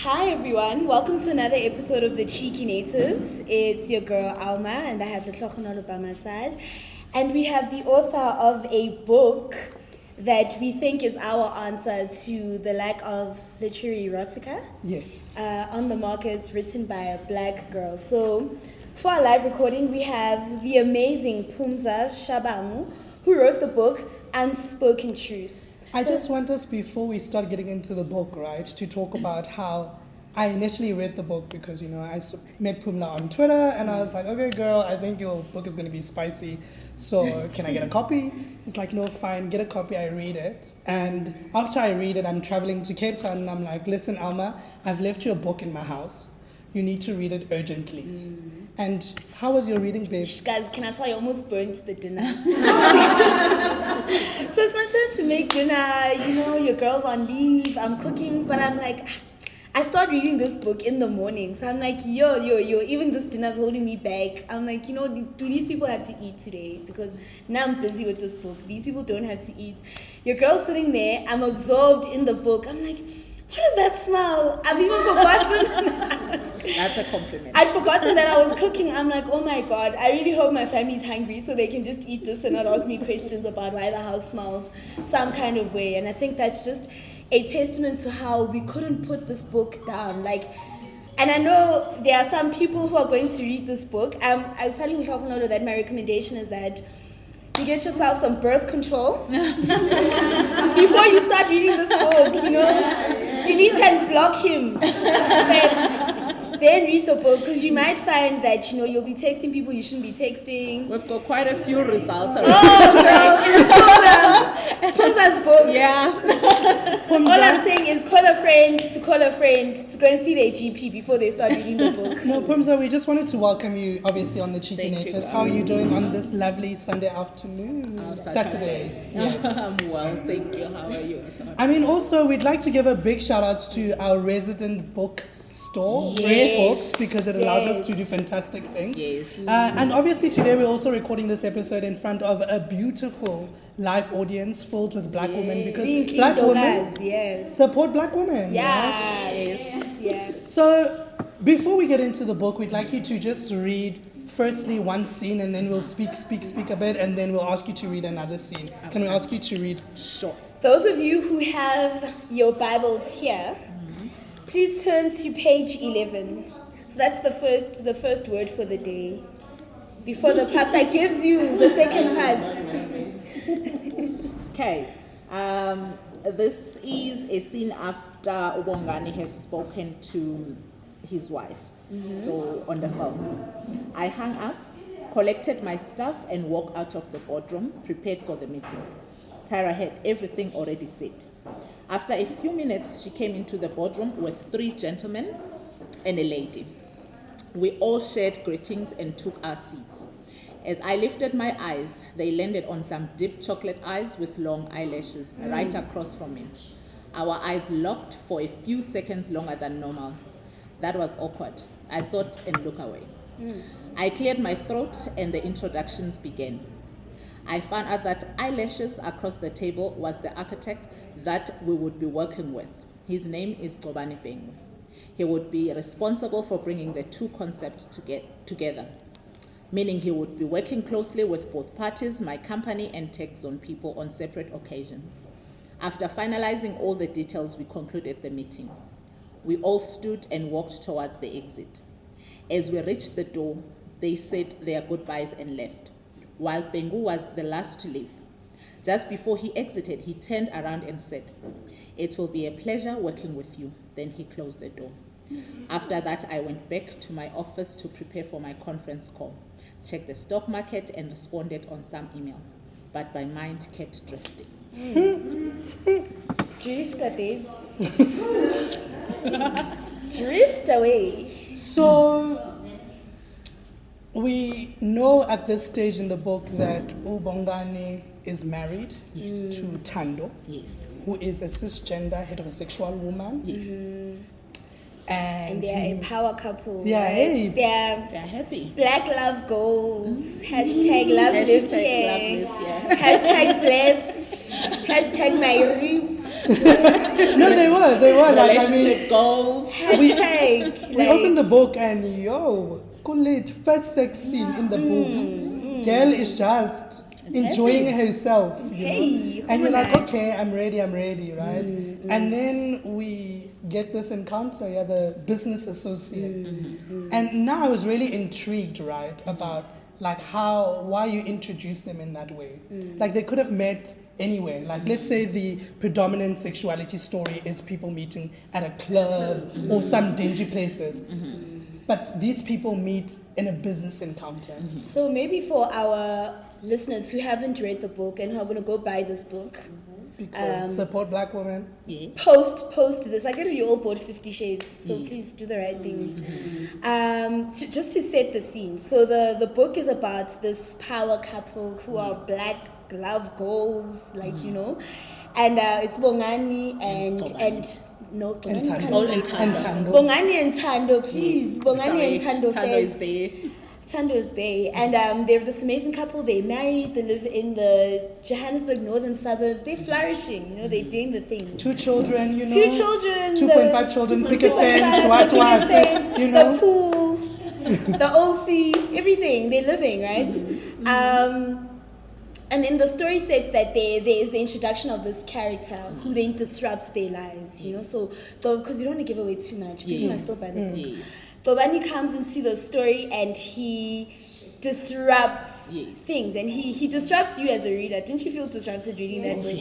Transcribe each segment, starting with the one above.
Hi everyone, welcome to another episode of The Cheeky Natives. It's your girl Alma and I have the Tlokonolo by my side. And we have the author of a book that we think is our answer to the lack of literary erotica. Yes. On the market, written by a black girl. So for our live recording, we have the amazing Pumza Shabangu, who wrote the book Unspoken Truth. I just want us, before we start getting into the book, right, to talk about how I initially read the book because, I met Pumla on Twitter and I was like, okay, girl, I think your book is going to be spicy. So can I get a copy? It's like, no, fine, get a copy. I read it. And after I read it, I'm traveling to Cape Town and I'm like, listen, Alma, I've left you a book in my house. You need to read it urgently. And how was your reading, babe? Guys, can I tell you, I almost burnt the dinner. So it's my turn to make dinner, your girl's on leave, I'm cooking, but I'm like, I start reading this book in the morning. So I'm like, yo, even this dinner's holding me back. I'm like, do these people have to eat today? Because now I'm busy with this book. These people don't have to eat. Your girl's sitting there, I'm absorbed in the book. I'm like, what does that smell? I've even forgotten. That's a compliment. I'd forgotten that I was cooking. I'm like, oh my God, I really hope my family's hungry so they can just eat this and not ask me questions about why the house smells some kind of way. And I think that's just a testament to how we couldn't put this book down. And I know there are some people who are going to read this book. I was telling Tlokonolo that my recommendation is that you get yourself some birth control before you start reading this book, delete and block him first, then read the book, because you might find that, you'll be texting people you shouldn't be texting. We've got quite a few results. Oh, girl, it's Pumza's book. Yeah. All I'm saying is call a friend to go and see their GP before they start reading the book. No, Pumza, we just wanted to welcome you, obviously, on the Cheeky Natives. How are you doing on this lovely Sunday afternoon? Saturday. Yes. I'm well, thank you. How are you? Also, we'd like to give a big shout out to our resident book store, Yes. Books, because it allows us to do fantastic things. Yes. And obviously today we're also recording this episode in front of a beautiful live audience filled with black women, because Seeing black women yes. support black women. Yes. So before we get into the book, we'd like you to just read firstly one scene, and then we'll speak a bit, and then we'll ask you to read another scene. Okay. Can we ask you to read? Sure. Those of you who have your Bibles here, please turn to page 11. So that's the first word for the day. Before the pastor gives you the second part. Okay. This is a scene after Ubongani has spoken to his wife. So on the phone. I hung up, collected my stuff, and walked out of the boardroom, prepared for the meeting. Tyra had everything already said. After a few minutes, she came into the boardroom with 3 gentlemen and a lady. We all shared greetings and took our seats. As I lifted my eyes, they landed on some deep chocolate eyes with long eyelashes right across from me. Our eyes locked for a few seconds longer than normal. That was awkward. I thought and looked away. I cleared my throat and the introductions began. I found out that eyelashes across the table was the architect that we would be working with. His name is Tobani Beng. He would be responsible for bringing the two concepts together, meaning he would be working closely with both parties, my company and Tech Zone people, on separate occasions. After finalizing all the details, we concluded the meeting. We all stood and walked towards the exit. As we reached the door, they said their goodbyes and left, while Bengu was the last to leave. Just before he exited, he turned around and said, "It will be a pleasure working with you." Then he closed the door. After that, I went back to my office to prepare for my conference call, checked the stock market and responded on some emails, but my mind kept drifting. Drifter, babes. Drift away. So we know at this stage in the book that Ubongani is married to Tando, who is a cisgender heterosexual woman. Yes. And they're a power couple. Yeah, right? hey. They're happy. Black love goals. Hashtag love lives here. Love lives here. Hashtag blessed. Hashtag my rib. No, they were. Like, I Relationship mean, goals. Hashtag. we opened the book and yo, Kulit, first sex scene in the book. Girl is just enjoying herself, you know. And you're like, okay, I'm ready, right? And then we get this encounter, you're the business associate. And now I was really intrigued, right, about like why you introduce them in that way. Like they could have met anywhere. Like let's say the predominant sexuality story is people meeting at a club or some dingy places. But these people meet in a business encounter. So maybe for our listeners who haven't read the book and who are going to go buy this book, because support black women. Yes. Post this. I get you all bought 50 Shades, so please do the right things. Just to set the scene. So the book is about this power couple who are black glove goals, like you know, and it's Bongani and Tando. Bongani and Tando, please. Bongani and Tando Tando is first. there. Tando is Bay, and they're this amazing couple. They married. They live in the Johannesburg northern suburbs. They're flourishing. You know, they're doing the thing. 2 children, you know. 2 children. 2.5 children. Picket fence. What? You The know. pool, the OC, everything. They're living, right? And then the story said that there is the introduction of this character who then disrupts their lives, you know. So, because you don't want to give away too much, people are still by the book. Bobani comes into the story and he disrupts things, and he disrupts you as a reader. Didn't you feel disrupted reading that book?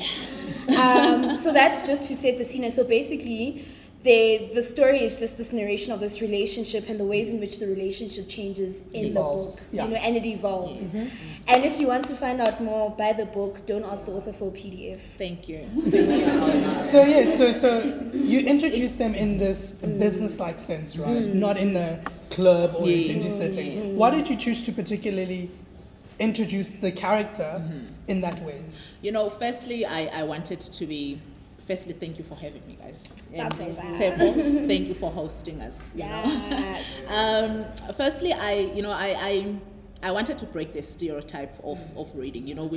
So that's just to set the scene. And so basically, the story is just this narration of this relationship and the ways in which the relationship changes in the book, you know, and it evolves. And if you want to find out more, buy the book. Don't ask the author for a PDF. Thank you. So you introduce them in this business-like sense, right? Not in a club or a dingy setting. Why did you choose to particularly introduce the character in that way? You know, firstly, I wanted to be. Firstly, thank you for having me, guys. And Tebo, thank you for hosting us. You know? Firstly, I wanted to break the stereotype of reading. You know,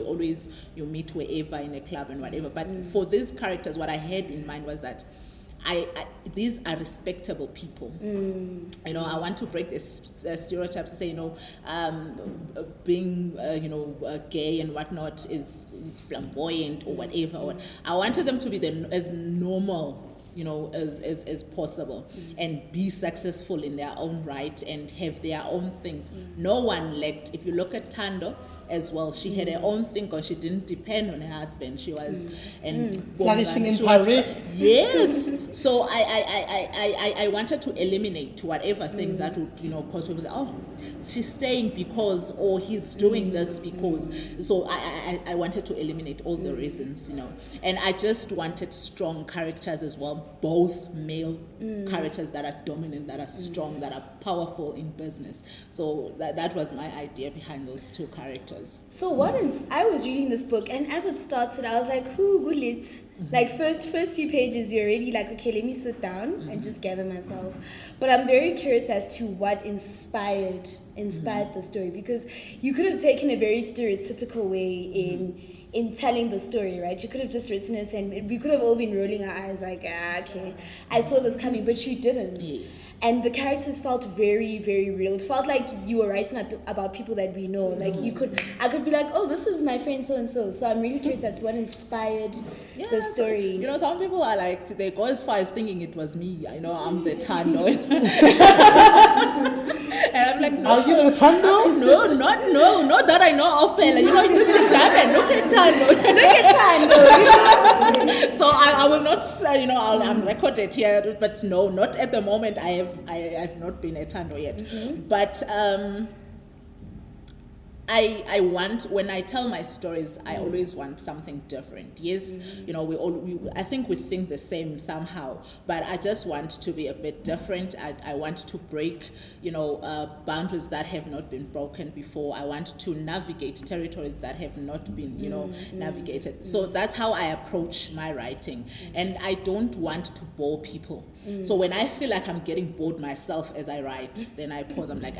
you meet wherever in a club and whatever. But for these characters, what I had in mind was that these are respectable people. You know, I want to break this stereotypes to say, you know, being, gay and whatnot is flamboyant or whatever. I wanted them to be as normal, you know, as possible, and be successful in their own right and have their own things. No one lacked. If you look at Tando as well, she had her own thing because she didn't depend on her husband. She was flourishing in Paris. Yes. So I wanted to eliminate whatever things that would, you know, cause people to say, oh, she's staying because, or he's doing this because. So I wanted to eliminate all the reasons, you know. And I just wanted strong characters as well, both male characters that are dominant, that are strong, that are powerful in business. So that was my idea behind those 2 characters. So I was reading this book, and as it started, I was like, "Who good lit?" Like first few pages, you're already like, "Okay, let me sit down and just gather myself." But I'm very curious as to what inspired the story, because you could have taken a very stereotypical way in telling the story, right? You could have just written it, and we could have all been rolling our eyes like, okay, I saw this coming, but you didn't. Yes. And the characters felt very, very real. It felt like you were writing about people that we know. Like I could be like, oh, this is my friend so and so. So I'm really curious as to what inspired the story. So, you know, some people are like, they go as far as thinking it was me. I know I'm the Tando. And I'm like, no. Are you the Tando? Not that I know of, Pella. You know, these things happen. Look at Tando. You know? So I will not say, you know, I'm recorded here, but no, not at the moment. I've not been a Tando yet. But I want, when I tell my stories, I always want something different. Yes, you know, I think we think the same somehow, but I just want to be a bit different. I want to break, you know, boundaries that have not been broken before. I want to navigate territories that have not been, you know, navigated. So that's how I approach my writing, and I don't want to bore people. So when I feel like I'm getting bored myself as I write, then I pause. I'm like,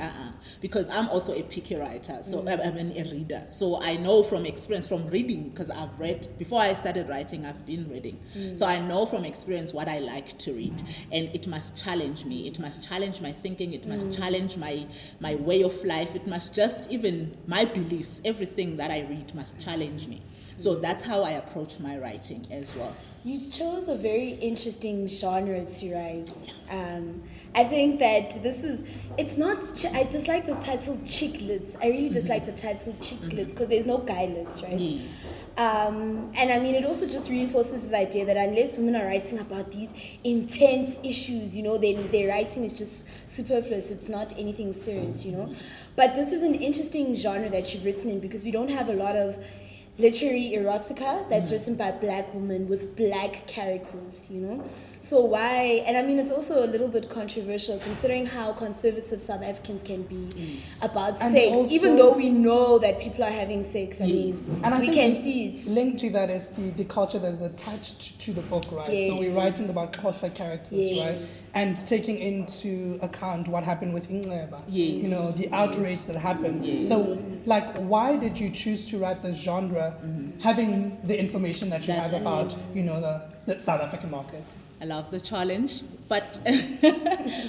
because I'm also a picky writer, so I'm a reader, so I know from experience, from reading, because I've read before I started writing. I've been reading, so I know from experience what I like to read, and it must challenge me. It must challenge my thinking. It must challenge my way of life. It must just even my beliefs. Everything that I read must challenge me. So that's how I approach my writing as well. You chose a very interesting genre to write. I think that it's not, I dislike this title, chick lit. I really dislike the title, chick lit, because there's no guy lit, right? Yes. And I mean, it also just reinforces the idea that unless women are writing about these intense issues, then their writing is just superfluous. It's not anything serious, But this is an interesting genre that you've written in, because we don't have a lot of literary erotica that's written by black women with black characters, So why, and I mean, it's also a little bit controversial considering how conservative South Africans can be about And sex, also, even though we know that people are having sex. I mean, and I we think can see it. linked to that is the culture that is attached to the book, right? Yes. So we're writing about Xhosa characters, right? And taking into account what happened with Ingleba, the outrage that happened. Yes. So, why did you choose to write this genre, having the information that you have about, the South African market? I love the challenge, but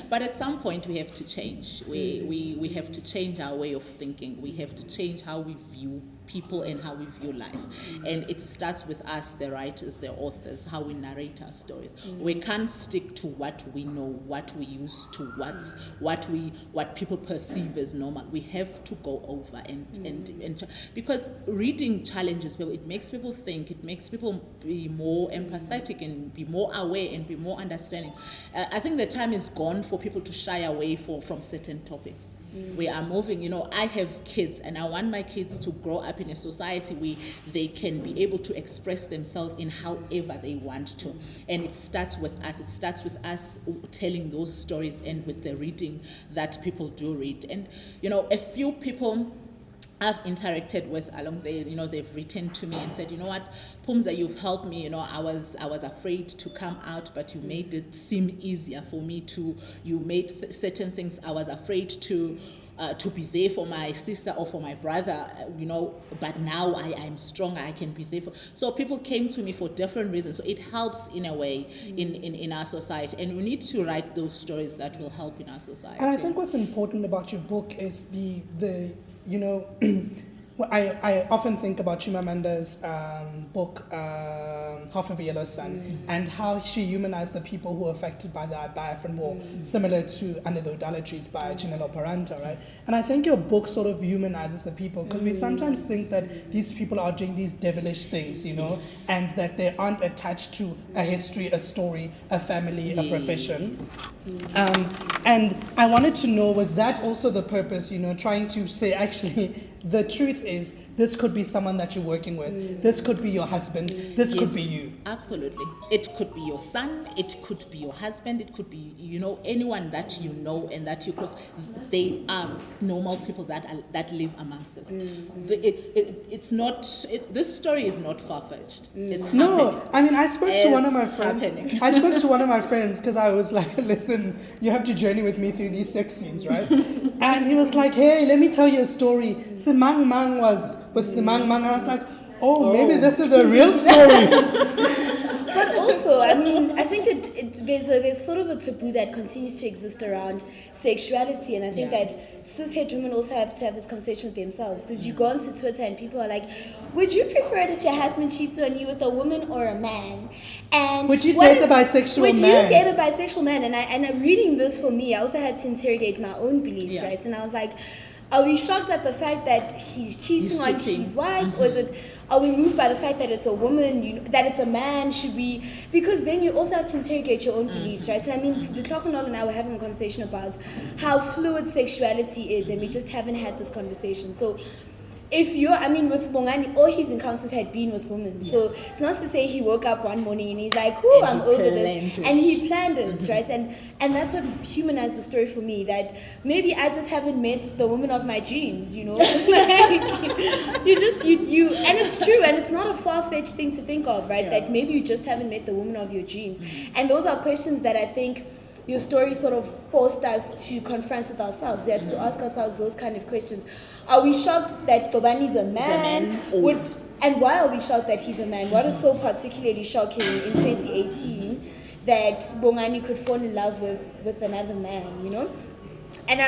but at some point we have to change. We have to change our way of thinking. We have to change how we view people and how we view life. And it starts with us, the writers, the authors, how we narrate our stories. We can't stick to what we know, what we used to, what people perceive as normal. We have to go over and because reading challenges people. It makes people think. It makes people be more empathetic and be more aware and be more understanding. I think the time is gone for people to shy away from certain topics. We are moving, I have kids, and I want my kids to grow up in a society where they can be able to express themselves in however they want to. And it starts with us. It starts with us telling those stories and with the reading that people do read. And, a few people I've interacted with along there, they've written to me and said, you know what, Pumza, you've helped me, I was afraid to come out, but you made it seem easier for me you made certain things I was afraid to be there for my sister or for my brother, but now I'm stronger, I can be there for. So people came to me for different reasons. So it helps in a way in our society. And we need to write those stories that will help in our society. And I think what's important about your book is the I often think about Chimamanda's book, Half of a Yellow Sun, and how she humanized the people who were affected by the Biafran War, similar to Under the Idolatries by Chinelo Paranta, right? And I think your book sort of humanizes the people, because we sometimes think that these people are doing these devilish things, and that they aren't attached to a history, a story, a family, a profession. And I wanted to know, was that also the purpose, trying to say, actually, the truth is, this could be someone that you're working with. This could be your husband. This could be you. Absolutely. It could be your son. It could be your husband. It could be, anyone that you know and that you close. They are normal people that live amongst us. It's not. This story is not far-fetched. It's happening. No, I mean, I spoke to one of my friends. Happening. I spoke to one of my friends because I was like, listen, you have to journey with me through these sex scenes, right? And he was like, hey, let me tell you a story. Simang Mang was with Simang Mang. I was like, oh, maybe this is a real story. But also, I mean, I think there's sort of a taboo that continues to exist around sexuality, and I think that cishet women also have to have this conversation with themselves, because you go onto Twitter and people are like, would you prefer it if your husband cheats on you with a woman or a man? And would you date a bisexual man? Would you date a bisexual man? And reading this for me, I also had to interrogate my own beliefs, right? And I was like, are we shocked at the fact that he's cheating on his wife, or are we moved by the fact that it's a woman, that it's a man? Should we? Because then you also have to interrogate your own beliefs, right? And I mean, the clock and all and I were having a conversation about how fluid sexuality is, and we just haven't had this conversation. So if with Bongani, all his encounters had been with women. Yeah. So it's not to say he woke up one morning and he's like, "Oh, I'm over this," and he planned it, right? And that's what humanized the story for me. That maybe I just haven't met the woman of my dreams, like and it's true, and it's not a far-fetched thing to think of, right? Yeah. That maybe you just haven't met the woman of your dreams, and those are questions that I think your story sort of forced us to confront with ourselves. We had to ask ourselves those kind of questions. Are we shocked that Tobani's a man? And why are we shocked that he's a man? What is so particularly shocking in 2018 that Bongani could fall in love with another man, you know? And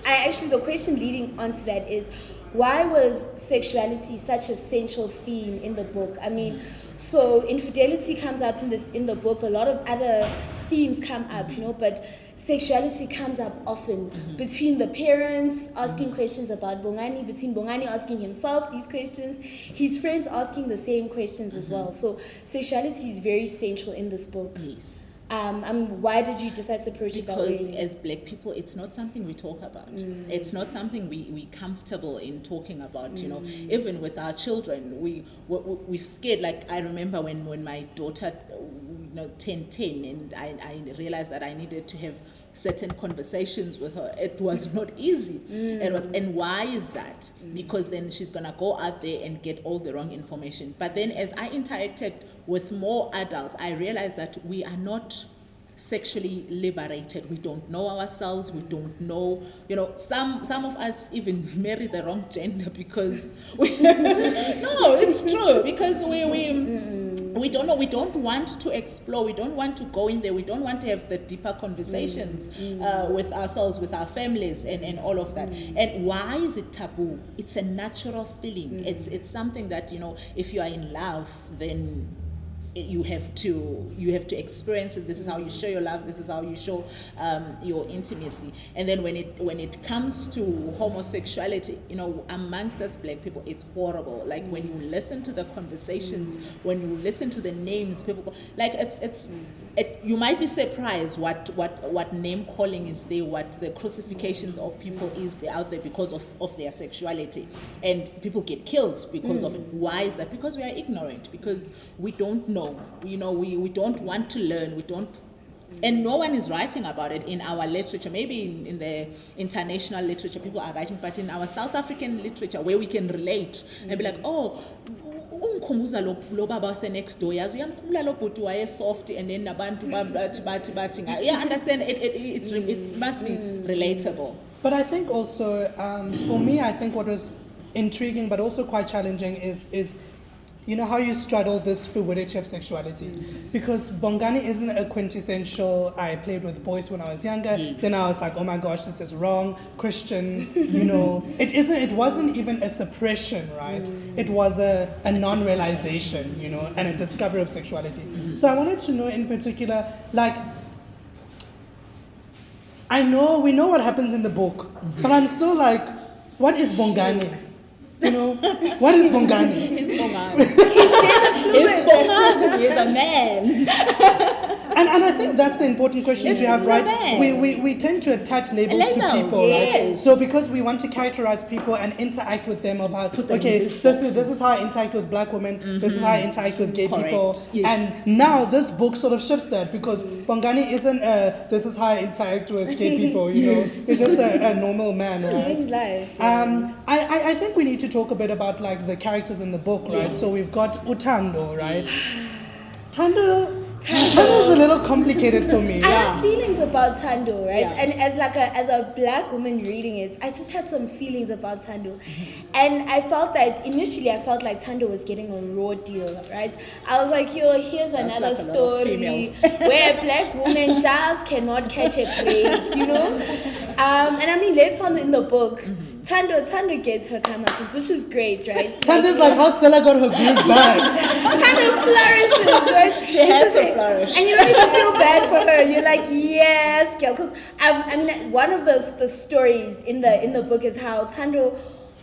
the question leading onto that is, why was sexuality such a central theme in the book? I mean, so infidelity comes up in the book. A lot of other themes come up, you know, but sexuality comes up often between the parents asking questions about Bongani, between Bongani asking himself these questions, his friends asking the same questions as well. So sexuality is very central in this book. Yes. Why did you decide to approach it that way? Because as Black people, it's not something we talk about. It's not something we comfortable in talking about. You know, even with our children, we scared. Like I remember when my daughter, turned 10, and I realized that I needed to have certain conversations with her. It was not easy. And why is that? Because then she's gonna go out there and get all the wrong information. But then as I interacted with more adults, I realized that we are not sexually liberated. We don't know ourselves. We don't know, some of us even marry the wrong gender because no, it's true, because we don't know. We don't want to explore. We don't want to go in there. We don't want to have the deeper conversations with ourselves, with our families, and all of that. And why is it taboo? It's a natural feeling. It's something that, if you are in love, then you have to experience it. This is how you show your love. This is how you show your intimacy. And then when it comes to homosexuality, amongst us Black people, it's horrible. Like when you listen to the conversations, when you listen to the names people call, like you might be surprised what name calling is there, what the crucifications of people is there out there because of their sexuality, and people get killed because of it. Why is that? Because we are ignorant, because we don't know. We don't want to learn. We don't, and no one is writing about it in our literature. Maybe in the international literature people are writing, but in our South African literature, where we can relate and be like, oh, umkhumbuza lo baba next door, yazi uyamkhumula lo bhuti waye soft, and then abantu bathi yeah, understand, it must be relatable. But I think also for me, I think what was intriguing but also quite challenging is how you straddle this fluidity of sexuality. Because Bongani isn't a quintessential, I played with boys when I was younger, then I was like, oh my gosh, this is wrong, Christian, It wasn't even a suppression, right? It was a non-realization, and a discovery of sexuality. So I wanted to know in particular, like, we know what happens in the book, but I'm still like, what is Bongani? What is Bongani? He's Bongani. He's gender fluid. He's Bongani. He's a man. And I think that's the important question to have, right? We tend to attach labels to people, right? So because we want to characterize people and interact with them about, this is how I interact with Black women, this is how I interact with gay people. Yes. And now this book sort of shifts that, because Bongani isn't this is how I interact with gay people, It's just a normal man, right? Life. I think we need to talk a bit about like the characters in the book, right? Yes. So we've got Utando, right? Tando is a little complicated for me. I have feelings about Tando, right? Yeah. And as a Black woman reading it, I just had some feelings about Tando. And I felt that initially like Tando was getting a raw deal, right? I was like, here's another story where a Black woman just cannot catch a break, And I mean, later on in the book, Tando gets her comeuppance, which is great, right? Tando's like how Stella got her groove back. Tando flourishes, right? She had to flourish. And you don't even feel bad for her. You're like, yes, girl. Because, I mean, one of the stories in the book is how Tando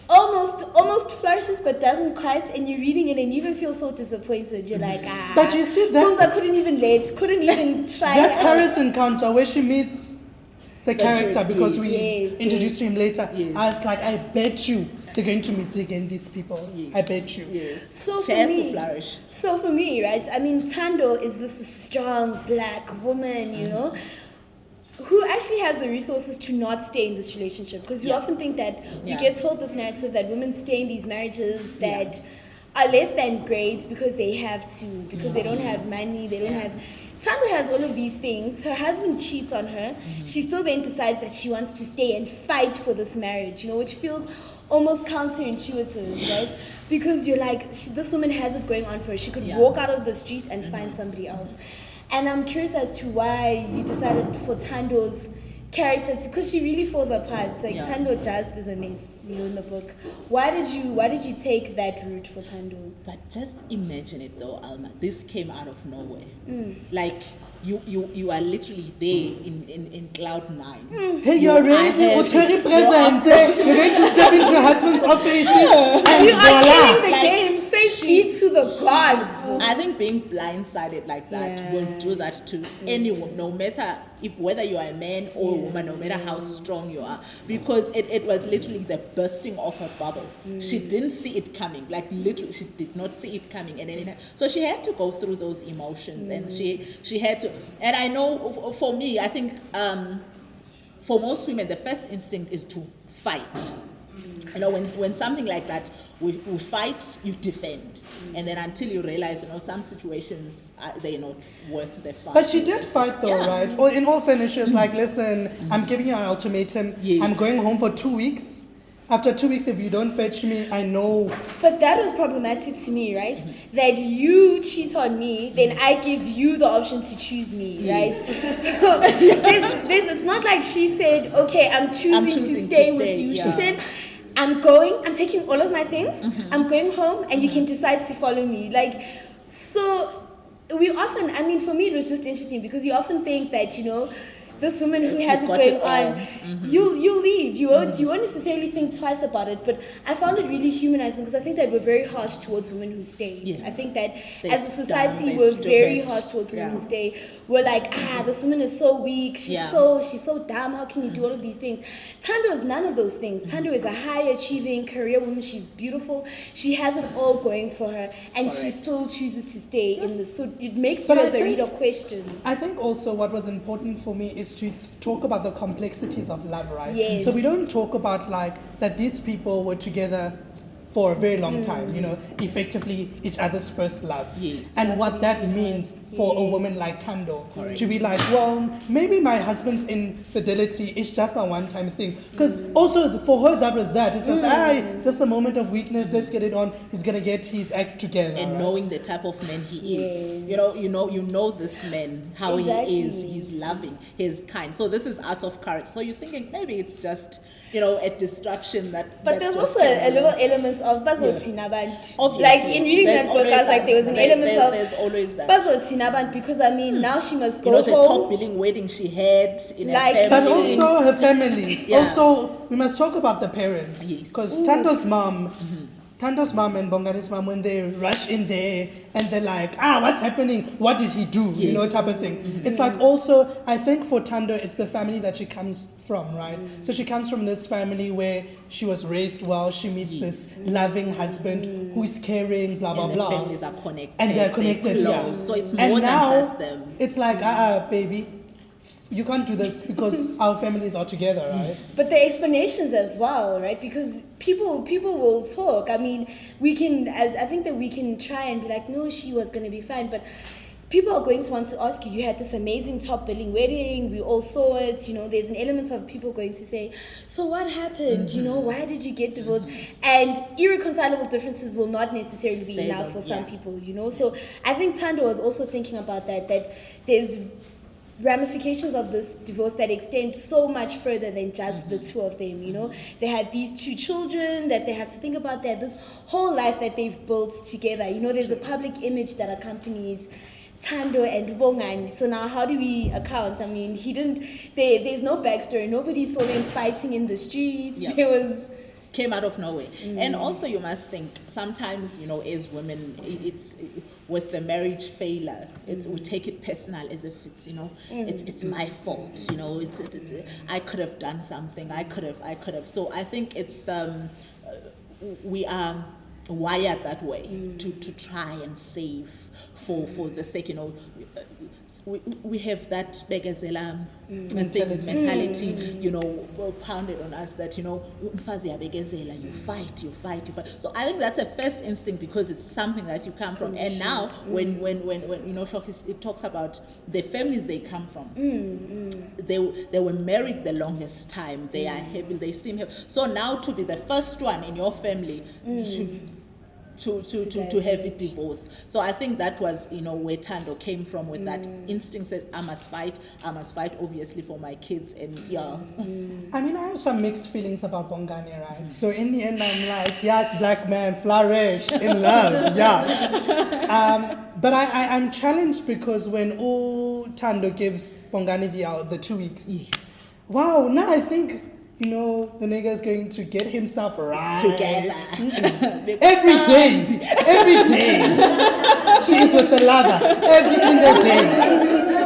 almost flourishes but doesn't quite, and you're reading it and you even feel so disappointed. You're like, But you see that Pumza couldn't even try that Paris encounter where she meets the character, because we introduced him later. Yes. I was like, I bet you they're going to meet again, these people. Yes. I bet you. Yes. So she had to flourish. So for me, right, I mean, Tando is this strong Black woman, who actually has the resources to not stay in this relationship. Because we often think that we get told this narrative that women stay in these marriages that are less than great because they have to, because they don't have money, they don't have... Tando has all of these things. Her husband cheats on her. She still then decides that she wants to stay and fight for this marriage, which feels almost counterintuitive, right? Because you're like, this woman has it going on for her. She could walk out of the street and find somebody else. And I'm curious as to why you decided for Tando's character, because she really falls apart. Like Tando just is a mess, in the book. Why did you take that route for Tando? But just imagine it though, Alma. This came out of nowhere. Like you are literally there in cloud 9. Hey, you're ready to very present. You're going to step into your husband's office. And you are voila. killing the game. Say beat to the gods. I think being blindsided like that will do that to anyone, no matter whether you are a man or a woman, no matter how strong you are, because it was literally the bursting of her bubble. She didn't see it coming, like literally she did not see it coming, and so she had to go through those emotions, and she had to. And I know for me, I think for most women, the first instinct is to fight. When something like that, we fight, you defend. And then until you realize, some situations, they're not worth the fight. But she did fight though, right? Or in all fairness, she was like, listen, I'm giving you an ultimatum. Yes. I'm going home for 2 weeks. After 2 weeks, if you don't fetch me, I know. But that was problematic to me, right? That you cheat on me, then I give you the option to choose me, right? So it's not like she said, okay, I'm choosing to stay with you. Yeah. She said, I'm taking all of my things, I'm going home, and you can decide to follow me. So we often, for me, it was just interesting because you often think that, this woman who has it going on, you'll leave. You won't necessarily think twice about it. But I found it really humanizing because I think that we're very harsh towards women who stay. Yeah. I think that as a society we're very harsh towards women who stay. We're like, this woman is so weak. She's so dumb. How can you do all of these things? Tando is none of those things. Tando is a high achieving career woman. She's beautiful. She has it all going for her, and she still chooses to stay in this. So it makes you as the reader question. I think also what was important for me is to talk about the complexities of love, right? Yes. So we don't talk about that these people were together for a very long time, effectively each other's first love. Yes. And what that means for a woman like Tando. Correct. To be like, well, maybe my husband's infidelity is just a one-time thing. Because also for her, that was that. It's it's just a moment of weakness, let's get it on. He's going to get his act together. And knowing the type of man he is. You know this man, how he is. He's loving, he's kind. So this is out of courage. So you're thinking maybe it's just, a distraction But there's also a little element of Bazotina Band. Like in reading that book, I was like, there was an element of there's always that. Bazotina Band because now she must go the home. top billing wedding she had in her family. But also her family. Also, we must talk about the parents. Because Tando's mom and Bongani's mom, when they rush in there and they're like, what's happening? What did he do? Type of thing. It's like also, I think for Tando, it's the family that she comes from, right? So she comes from this family where she was raised well. She meets this loving husband who is caring, blah, blah, blah. And the families are connected. And they're connected, So it's more than just them. It's like, baby, you can't do this because our families are together, right? But the explanations as well, right? Because people will talk. I think that we can try and be like, no, she was going to be fine. But people are going to want to ask you, you had this amazing top billing wedding, we all saw it, there's an element of people going to say, so what happened? Why did you get divorced? And irreconcilable differences will not necessarily be enough for some people, So I think Tando was also thinking about that there's ramifications of this divorce that extend so much further than just the two of them, They had these 2 children that they have to think about. They had this whole life that they've built together. There's a public image that accompanies Tando and Bongani. So now how do we account? There's no backstory. Nobody saw them fighting in the streets. Came out of nowhere. And also you must think sometimes, as women, it's with the marriage failure, we take it personal as if it's, it's my fault, it's I could have done something, I could have. So I think it's we are wired that way to try and save for the sake, we have that bekezela Mentality. you know, pounded on us that, you know, umfazi uyabekezela, you fight. So I think that's a first instinct because it's something that you come from. And now when you know, it talks about the families they come from, they were married the longest time, they are happy, they seem happy. So now to be the first one in your family to have it divorced. So I think that was, you know, where Tando came from with that instinct says I must fight obviously for my kids. And I mean, I have some mixed feelings about Bongani, right? So in the end I'm like, yes, black man, flourish in love, yes. But I'm challenged because when Tando gives Bongani the 2 weeks, wow, now I think, you know, the nigga is going to get himself right. Together. Every day. She is with the lover. Every single day.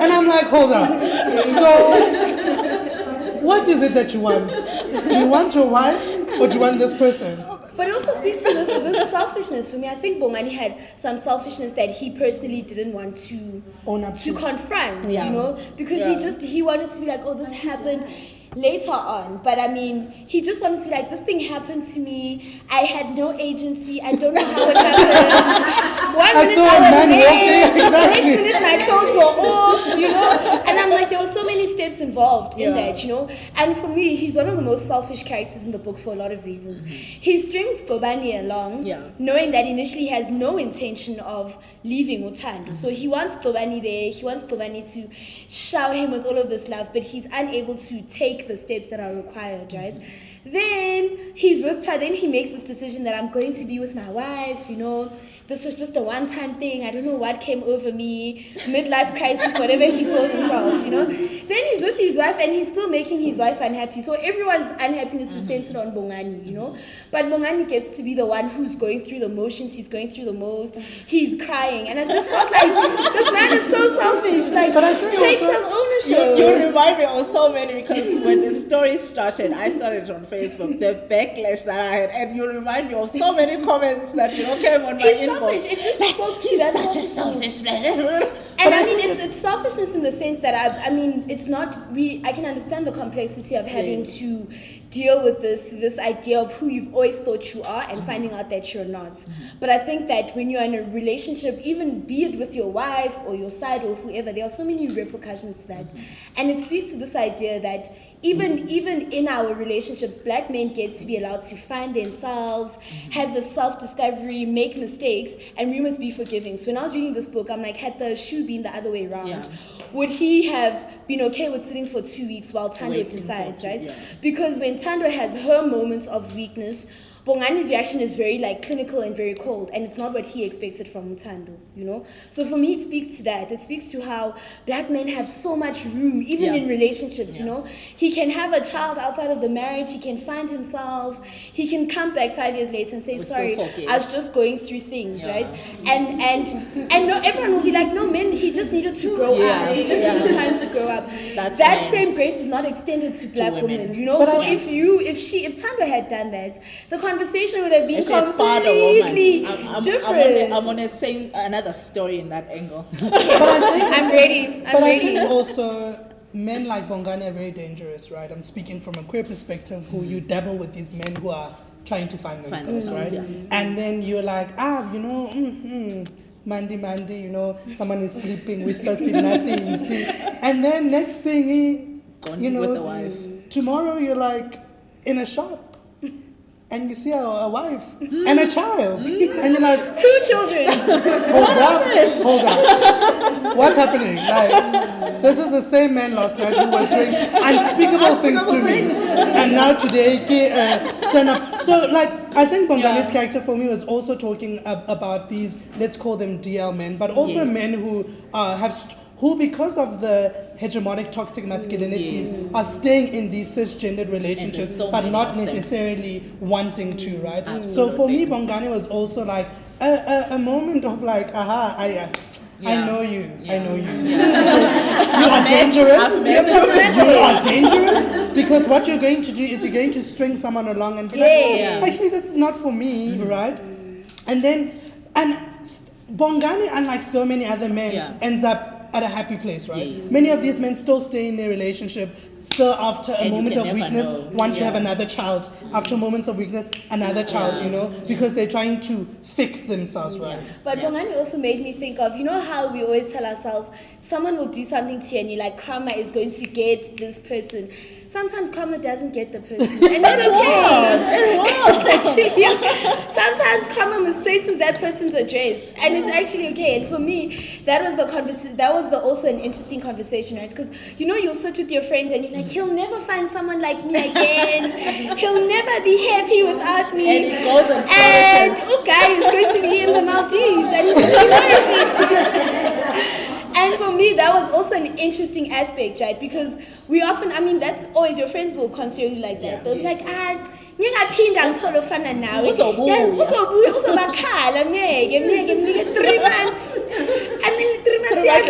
And I'm like, hold on. So, what is it that you want? Do you want your wife or do you want this person? But it also speaks to this selfishness for me. I think Bongani had some selfishness that he personally didn't want to own up to confront, you know, because he wanted to be like, oh, this happened later on, but I mean, he just wanted to be like, this thing happened to me, I had no agency, I don't know how it happened. One minute I was late, next minute my clothes were off, you know, and I'm like, there were so many steps involved in that, you know, and for me, he's one of the most selfish characters in the book for a lot of reasons. He strings Tobani along, knowing that initially he has no intention of leaving Utando, so he wants Tobani there, he wants Tobani to shower him with all of this love, but he's unable to take the steps that are required, right? Then he's with her, then he makes this decision that I'm going to be with my wife, you know, this was just a one-time thing, I don't know what came over me, midlife crisis, whatever he told himself, you know. Then he's with his wife and he's still making his wife unhappy, so everyone's unhappiness is centered on Bongani, you know. But Bongani gets to be the one who's going through the motions, he's going through the most, he's crying, and I just felt like, this man is so selfish, like, take some ownership. You remind me of so many, because when the story started, I started on Facebook, the backlash that I had, and you remind me of so many comments that, you know, came on my inbox. Selfish. It just spoke to that. Such a selfish man. And I mean, it's selfishness in the sense that I mean, it's not. I can understand the complexity of having to deal with this idea of who you've always thought you are and finding out that you're not. But I think that when you're in a relationship, even be it with your wife or your side or whoever, there are so many repercussions to that, and it speaks to this idea that even in our relationships, black men get to be allowed to find themselves, have the self-discovery, make mistakes, and we must be forgiving. So when I was reading this book, I'm like, had the shoe been the other way around, would he have been okay with sitting for 2 weeks while Tando decides, right? Because when Tando has her moments of weakness, Bongani's reaction is very like clinical and very cold, and it's not what he expected from Tando, you know. So for me, it speaks to that. It speaks to how black men have so much room, even in relationships. You know, he can have a child outside of the marriage. He can find himself. He can come back 5 years later and say, "Sorry, I was just going through things," right? And no, everyone will be like, "No, men. He just needed to grow up. He just needed time to grow up." That same grace is not extended to black women. You know, but so if Tando had done that, the conversation would have been completely different. I'm gonna say another story in that angle. I'm ready. I think also men like Bongani are very dangerous, right? I'm speaking from a queer perspective, who you dabble with these men who are trying to find themselves, right? And then you're like, Mandy, you know, someone is sleeping, whisper sweet nothing, you see. And then next thing, you know, with the wife. Tomorrow you're like in a shop. And you see a wife and a child, and you're like, 2 children. Hold up. What's happening? Like, this is the same man last night who was doing unspeakable things to me, and now today, stand up. So, like, I think Bongani's character for me was also talking about these, let's call them DL men, but also men who who, because of the hegemonic toxic masculinities, are staying in these cisgendered relationships, but not necessarily wanting to, right? Absolutely. So for me, Bongani was also like a moment of like, I know you. I know you. Because you are dangerous. You are dangerous because what you're going to do is you're going to string someone along and be like, actually, this is not for me, right? And Bongani, unlike so many other men, ends up at a happy place, right? Yes. Many of these men still stay in their relationship, still after a And you moment can of never weakness, know. want to Yeah. have another child. After moments of weakness, another child, Yeah. you know, because they're trying to fix themselves, right? But Yeah. Bongani also made me think of, you know how we always tell ourselves, someone will do something to you and you're like, karma is going to get this person. Sometimes karma doesn't get the person. And it's okay. It's actually, sometimes karma misplaces that person's address. And it's actually okay. And for me, that was also an interesting conversation, right? Because, you know, you'll sit with your friends and you're like, he'll never find someone like me again. He'll never be happy without me. And he goes and And flourishes. guy is going to be in the Maldives and he's going to be flourishing. And for me, that was also an interesting aspect, right? Because we often, I mean, that's always, your friends will consider you like that. Yeah, They'll be yes. like, ngingaphinda ngithole ofana nawe. Uzobuya. Yes, uzobuya, uzobakhala, ngeke 3 months. And then 3 months, yes,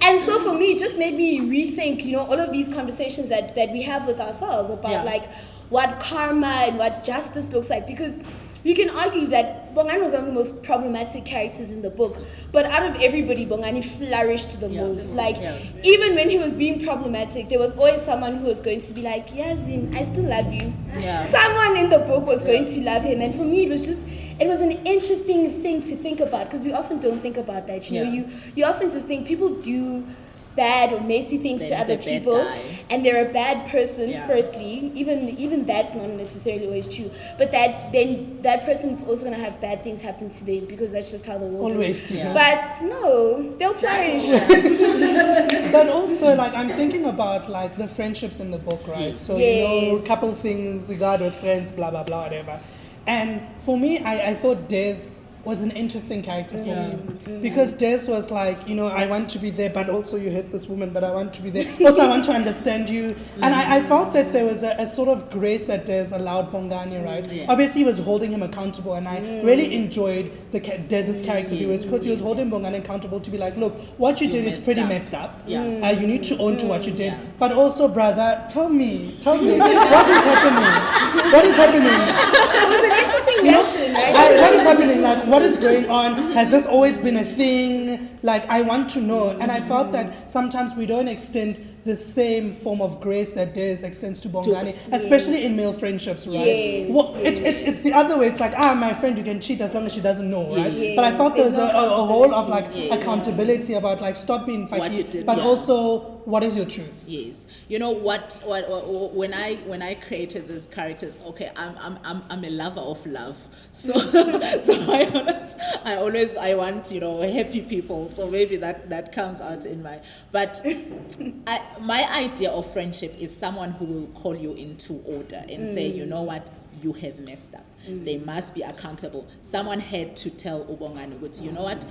And so for me, it just made me rethink, you know, all of these conversations that we have with ourselves about like what karma and what justice looks like. Because you can argue that Bongani was one of the most problematic characters in the book, but out of everybody, Bongani flourished the most. Like, even when he was being problematic, there was always someone who was going to be like, Yazin, I still love you. Yeah. Someone in the book was going to love him. And for me, it was an interesting thing to think about, because we often don't think about that. You know, you often just think people do bad or messy things Then to he's other a bad people, guy. and they're a bad person. Yeah. Firstly, even that's not necessarily always true, but that person is also going to have bad things happen to them, because that's just how the world Always. is. Yeah. But no, they'll flourish. But also, like, I'm thinking about, like, the friendships in the book, right? So, you know, Yes. couple things, you got with friends, blah, blah, blah, whatever. And for me, I thought Des was an interesting character for me. Because Des was like, you know, I want to be there, but also you hate this woman, but I want to be there. Also, I want to understand you. And I felt that there was a sort of grace that Des allowed Bongani, right? Yeah. Obviously, he was holding him accountable, and I really enjoyed Des's character because he was holding Bongani accountable to be like, look, what you did is messed pretty up. messed up. Yeah. You need to own to what you did. Yeah. But also, brother, tell me, what is happening? What is happening? It was an interesting reaction, right? What is happening? Like, what is going on? Has this always been a thing? Like, I want to know. And I felt that sometimes we don't extend the same form of grace that Des extends to Bongani, especially in male friendships, right? Yes, Well, yes. It's the other way. It's like, my friend, you can cheat as long as she doesn't know, right? Yes. But I felt there was There's no a whole of like Yes. accountability about like stop being What you fucky, did, but yeah. also what is your truth? Yes, you know what when I created these characters, okay, I'm a lover of love, so I always want, you know, happy people, so maybe that comes out in but my idea of friendship is someone who will call you into order and say, you know what, you have messed up. They must be accountable. Someone had to tell Ubongani, you know what,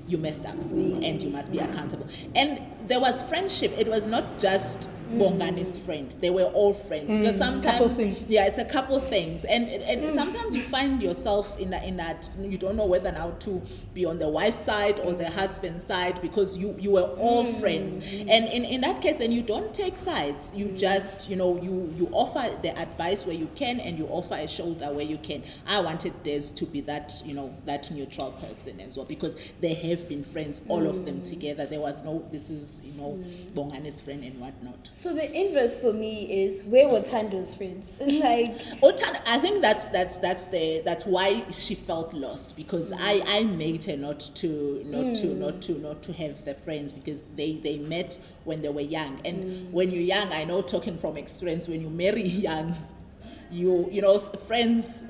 you messed up and you must be accountable. And there was friendship. It was not just Bongani's friend. They were all friends. Because sometimes, couple things. yeah, it's a couple things. And sometimes you find yourself in that you don't know whether now to be on the wife's side or the husband's side, because you were all friends. And in that case, then you don't take sides. You just, you know, you offer the advice where you can, and you offer a shoulder where you can. I wanted Des to be that, you know, that neutral person as well, because they have been friends, all of them together. There was no, this is, you know, Bongani's friend and whatnot. So the inverse for me is, where were Tando's friends? Like, I think that's why she felt lost, because I made her not to have the friends, because they met when they were young, and when you're young, I know, talking from experience, when you marry young, you know, friends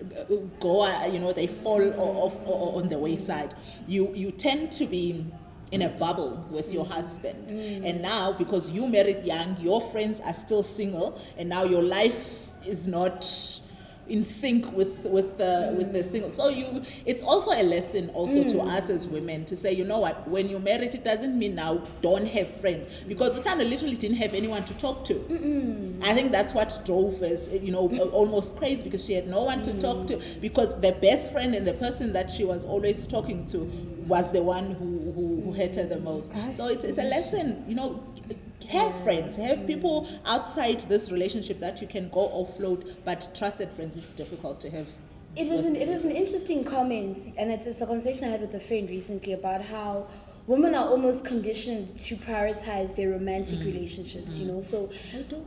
go, you know, they fall off on the wayside. You tend to be in a bubble with your husband, and now because you married young, your friends are still single, and now your life is not in sync with the single. So it's also a lesson also to us as women to say, you know what, when you're married, it doesn't mean now don't have friends, because Utana literally didn't have anyone to talk to. I think that's what drove us, you know, almost crazy, because she had no one to talk to, because the best friend and the person that she was always talking to was the one who hurt her the most. So it's a lesson, you know, have friends, have people outside this relationship that you can go offload, but trusted friends, it's difficult to have It was an interesting comment, and it's a conversation I had with a friend recently about how women are almost conditioned to prioritize their romantic relationships, you know. So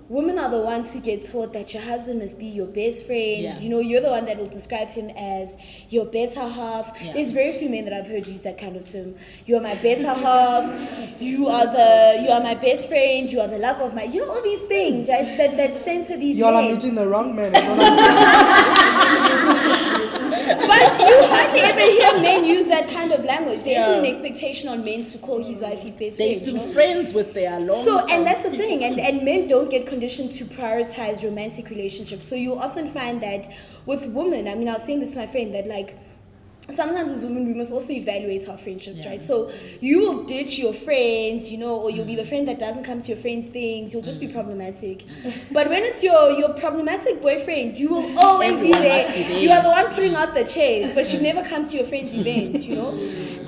women are the ones who get taught that your husband must be your best friend. Yeah. You know, you're the one that will describe him as your better half. Yeah. There's very few men that I've heard use that kind of term. You are my better half. You are my best friend. You are the love of my. You know, all these things, right? That center these. Y'all are men. meeting the wrong man. is what I'm saying. But you hardly ever hear men use that kind of language. There isn't an expectation on men to call his wife his best They're friend. still You know? friends with their long So, and that's the thing, and men don't get conditioned to prioritize romantic relationships. So you'll often find that with women, I mean, I was saying this to my friend, that like, sometimes as women, we must also evaluate our friendships, right? So you will ditch your friends, you know, or you'll be the friend that doesn't come to your friends' things. You'll just be problematic. But when it's your problematic boyfriend, you will always be there. You are the one putting out the chairs, but you never come to your friends' events, you know?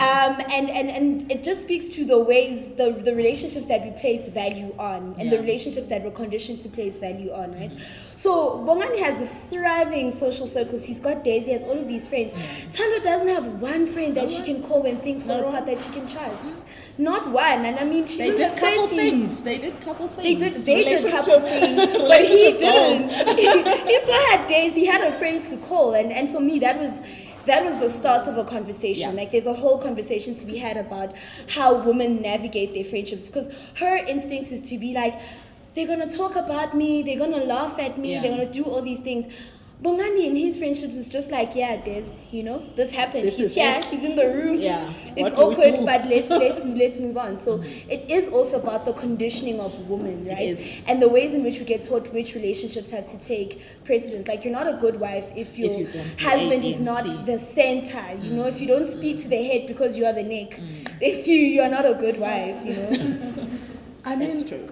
And it just speaks to the ways, the relationships that we place value on, and the relationships that we're conditioned to place value on, right? So Bongani has a thriving social circles. He's got Daisy, he has all of these friends. Tando doesn't have one friend that she can call when things fall apart that she can trust. Not one. And I mean, she They did couple 30. things. They did couple things. They did couple things, but he didn't. He still had Daisy. He had a friend to call, and for me that was the start of a conversation. Like, there's a whole conversation to be had about how women navigate their friendships, because her instinct is to be like, they're gonna talk about me, they're gonna laugh at me, they're gonna do all these things. Bongani in his friendships is just like, yeah, Des, you know, this happened. He's here, he's in the room. Yeah. It's awkward, but let's move on. So it is also about the conditioning of women, right? And the ways in which we get taught which relationships have to take precedence. Like, you're not a good wife if your husband is not the center. You know, if you don't speak to the head because you are the neck, then you are not a good wife, you know. I mean, That's true.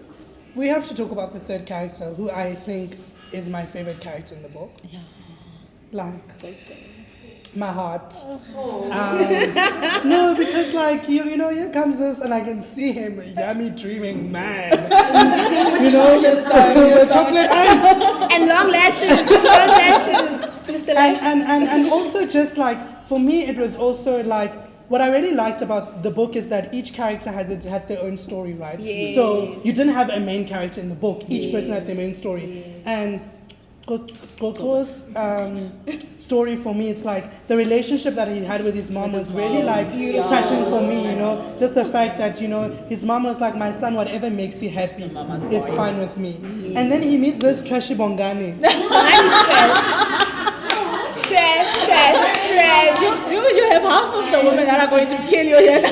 we have to talk about the third character, who I think is my favorite character in the book. Yeah. Like, my heart. No, because like, you know, here comes this, and I can see him, yummy dreaming man. You know, the chocolate eyes. And long lashes, Mr. Lashes. And also just like, for me, it was also like, what I really liked about the book is that each character had their own story, right? Yes. So you didn't have a main character in the book. Each person had their own story. Yes. And Goko's story, for me, it's like the relationship that he had with his mom was really like touching for me, you know. Just the fact that, you know, his mom was like, my son, whatever makes you happy is fine with me. And then he meets this trashy Bongani. Bongani is trash. You have half of the women that are going to kill you here.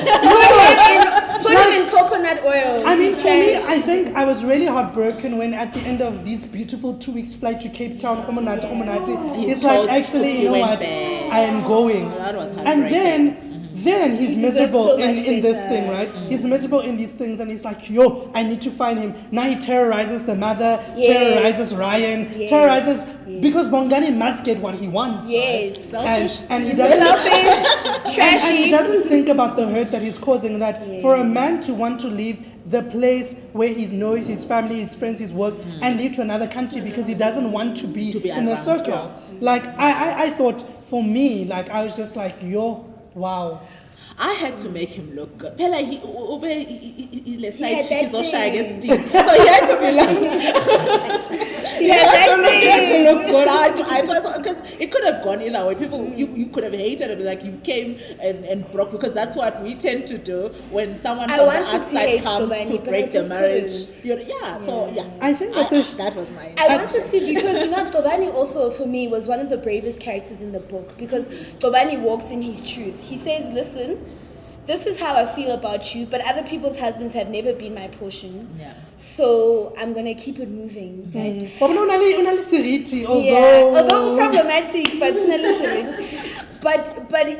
Put him in coconut oil. I mean, for me, I think I was really heartbroken when at the end of this beautiful 2 weeks flight to Cape Town, Omonati, it's like, actually, you know what, I am going. And then he's miserable in this thing, right? He's miserable in these things, and he's like, yo, I need to find him. Now he terrorizes the mother, terrorizes Ryan, terrorizes, because Bongani must get what he wants. Yes. Right? Selfish. And he doesn't, selfish, trashy. and he doesn't think about the hurt that he's causing, that for a man to want to leave the place where he knows his family, his friends, his work, and leave to another country because he doesn't want to be in the circle. Like, I thought, for me, like, I was just like, yo, wow. I had to make him look good. Pela, he had that so thing. So he had to be like, he had to look good. I tried, because it could have gone either way. People, you could have hated him, like you came and broke, because that's what we tend to do when someone from the outside comes to break the marriage. I think that that was my. I wanted to, because you know, Tobani also for me was one of the bravest characters in the book, because Tobani walks in his truth. He says, listen, this is how I feel about you, but other people's husbands have never been my portion. Yeah. So I'm gonna keep it moving, right? Although problematic, but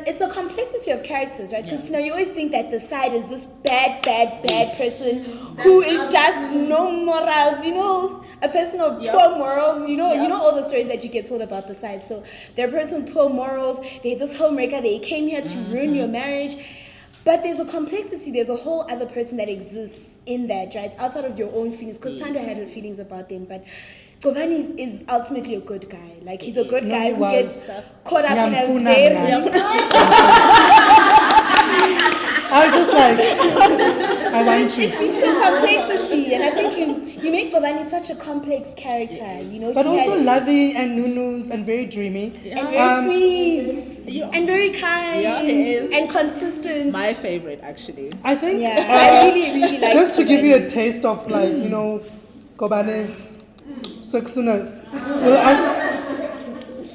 it's a complexity of characters, right? Because you know, you always think that the side is this bad person who is just no morals, you know, a person of poor morals, you know all the stories that you get told about the side. So they're a person with poor morals, they're this homemaker, they came here to ruin your marriage. But there's a complexity, there's a whole other person that exists in that, right? Outside of your own feelings, because Tando had her feelings about them, but Gobani is ultimately a good guy. Like, he's a good guy who gets caught up in a very... I was just like, I want you. It speaks to complexity, and I think you make Gobani such a complex character, you know. But also lovely and nunus and very dreamy. And very sweet. And very kind. Yeah, he is. And consistent. My favorite, actually. I think, I really like just to Gobani. give you a taste of, like, you know, Gobani's successors, we'll ask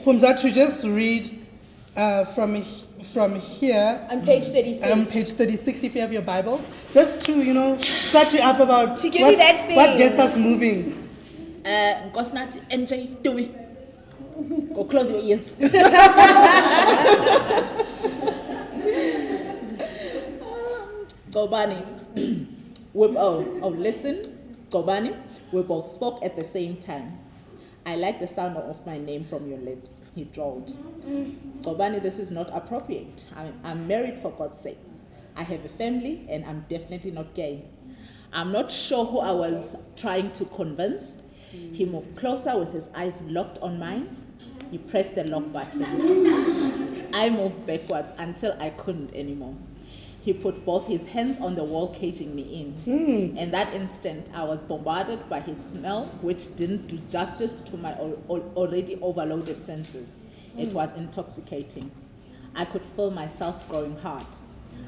Pumza to just read from here on page 36. Page 36, if you have your Bibles, just to, you know, start you up about to give you that thing. What gets us moving. Gosnat, NJ, do me. Go close your ears. Gobani. Listen. Gobani, we both spoke at the same time. I like the sound of my name from your lips, he drawled. Gobani, this is not appropriate. I'm married, for God's sake. I have a family and I'm definitely not gay. I'm not sure who I was trying to convince. He moved closer with his eyes locked on mine. He pressed the lock button. I moved backwards until I couldn't anymore. He put both his hands on the wall, caging me in. In that instant, I was bombarded by his smell, which didn't do justice to my already overloaded senses. It was intoxicating. I could feel myself growing hard.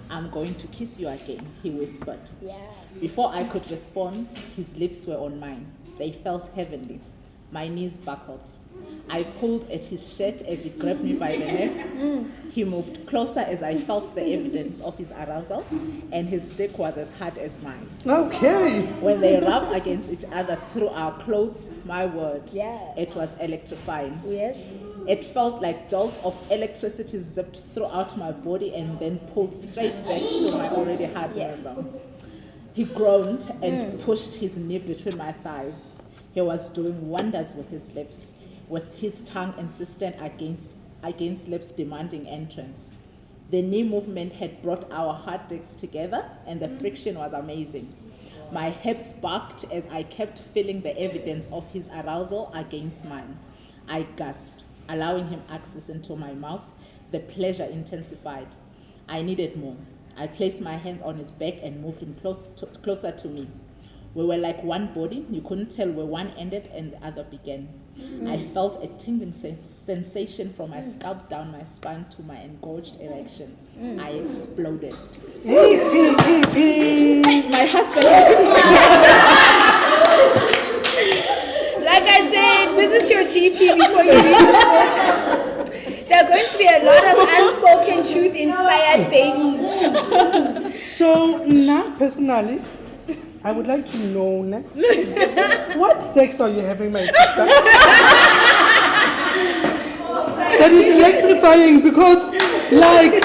I'm going to kiss you again, he whispered. Yeah. Before I could respond, his lips were on mine. They felt heavenly. My knees buckled. I pulled at his shirt as he grabbed me by the neck. He moved closer as I felt the evidence of his arousal, and his dick was as hard as mine. Okay. When they rubbed against each other through our clothes, my word, Yeah. it was electrifying. Yes. It felt like jolts of electricity zipped throughout my body and then pulled straight back to my already hard member. He groaned and pushed his knee between my thighs. He was doing wonders with his lips, with his tongue insistent against lips demanding entrance. The knee movement had brought our hard dicks together, and the friction was amazing. My hips barked as I kept feeling the evidence of his arousal against mine. I gasped, allowing him access into my mouth. The pleasure intensified. I needed more. I placed my hands on his back and moved him closer to me. We were like one body. You couldn't tell where one ended and the other began. I felt a tingling sensation from my scalp down my spine to my engorged erection. I exploded. My husband Like I said, visit your GP before you read this book. There are going to be a lot of unspoken truth-inspired babies. So now, personally, I would like to know, what sex are you having, my sister? That is electrifying because, like,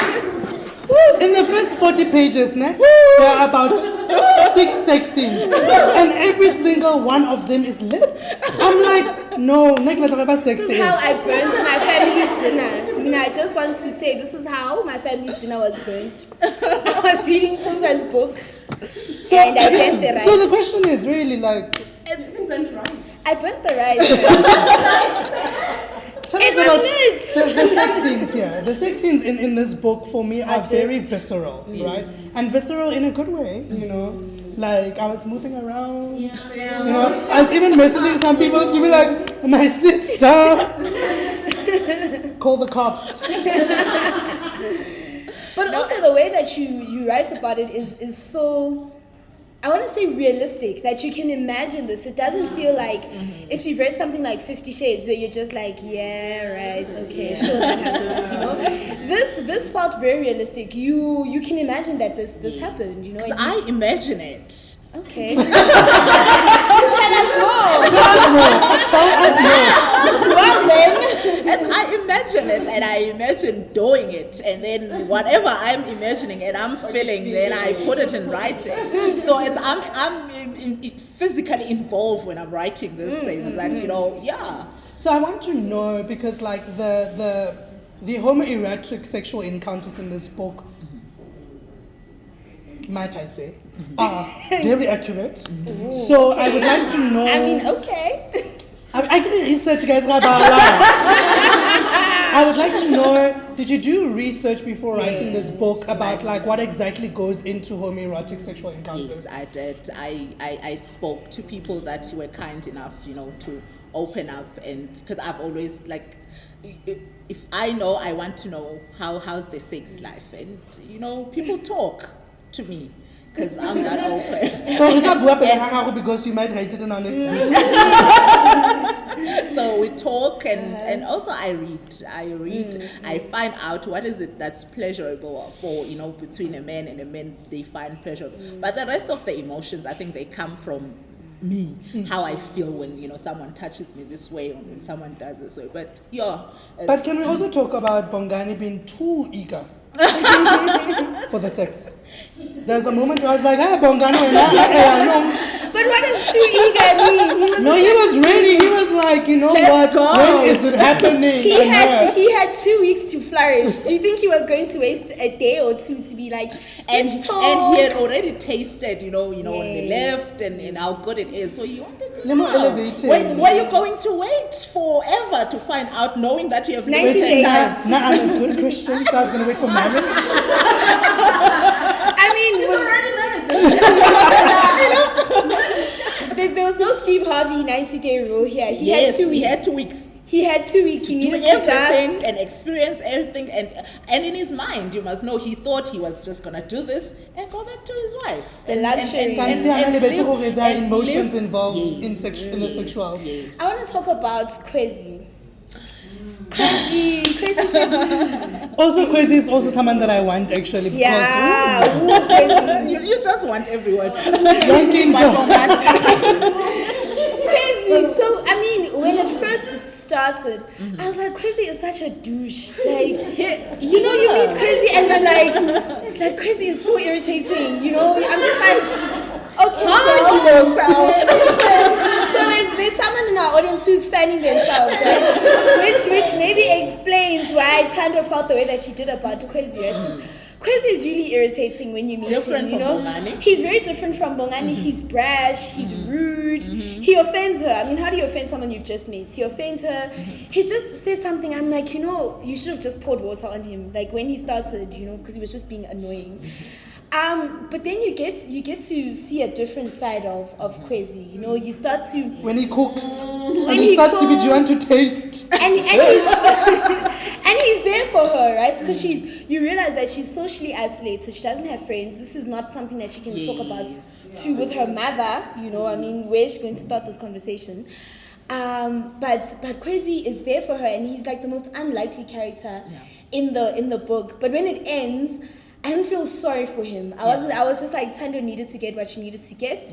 in the first 40 pages, there are about 6 sex scenes, and every single one of them is lit. I'm like, no, This is how I burnt my family's dinner. I mean, I just want to say this is how my family's dinner was burnt. I was reading Pumza's book, and I burnt the rice. So the question is really like, I burnt the rice. tell us about the sex scenes here. The sex scenes in this book for me are very visceral, right? And visceral in a good way, you know. Like, I was moving around, you know. I was even messaging some people to be like, my sister, call the cops. But also the way that you write about it is so, I want to say realistic, that you can imagine this. It doesn't feel like if you've read something like 50 Shades where you're just like, yeah, right, okay, sure, that happened, you know. This felt very realistic. You can imagine that this happened, you know. I imagine it. Okay. Tell us more. Tell us more. Well then. And I imagine it, and I imagine doing it, and then whatever I'm imagining and I'm feeling, then I put it in writing. So as I'm physically involved when I'm writing these things, that So I want to know, because like the homoerotic sexual encounters in this book, might I say, are very accurate. So I would like to know. I mean, okay. I can research, guys. I would like to know, did you do research before writing this book about like what exactly goes into homoerotic sexual encounters? Yes, I did. I spoke to people that were kind enough, to open up, and because I've always like, if I know, I want to know how's the sex life, and people talk to me because I'm that open. So it's not because you might write it in our next book. So we talk, and also I read. I find out what is it that's pleasurable for between a man and a man they find pleasurable. But the rest of the emotions, I think they come from me, how I feel when someone touches me this way or when someone does this way. But But can we also talk about Bongani being too eager for the sex? There's a moment where I was like, hey, Bongani, no. But what does too eager mean? He was ready. He was like, Let's go. When is it happening? He had 2 weeks to flourish. Do you think he was going to waste a day or two to be like, and he had already tasted, when they left and how good it is. So he wanted to know. When were you going to wait forever to find out, knowing that you have 90 limited days. time? Now I'm a good Christian, so I was going to wait for marriage. I mean, there was no Steve Harvey 90-day rule here. He had 2 weeks. He had 2 weeks. He had 2 weeks. He Do needed everything to just and experience everything, and in his mind, you must know, he thought he was just gonna do this and go back to his wife. The luxury. There are emotions live. involved Yes. in the sexual. Yes. I want to talk about Kwezi. Kwezi. Also, Kwezi is also someone that I want actually because Yeah. Ooh, Kwezi. You just want everyone. Yanking dog. Kwezi. So, I mean, when it first started, I was like, Kwezi is such a douche. Like, you meet Kwezi and you're like Kwezi is so irritating. I'm just like, okay, girl. So there's someone in our audience who's fanning themselves, right? Which maybe explains why Tando felt the way that she did about Kwezi, right? 'Cause Kwezi is really irritating when you meet him, From Bongani. He's very different from Bongani. He's brash, he's rude, he offends her. I mean, how do you offend someone you've just met? He offends her. He just says something, I'm like, you should have just poured water on him, like when he started, because he was just being annoying. But then you get to see a different side of Kwezi. You start to When he cooks, and he starts to be, do you want to taste? and he's there for her, right? Because you realize that she's socially isolated. She doesn't have friends. This is not something that she can talk about with her mother. I mean, where is she going to start this conversation? But Kwezi is there for her, and he's like the most unlikely character in the book. But when it ends, I don't feel sorry for him. I was just like, Tando needed to get what she needed to get,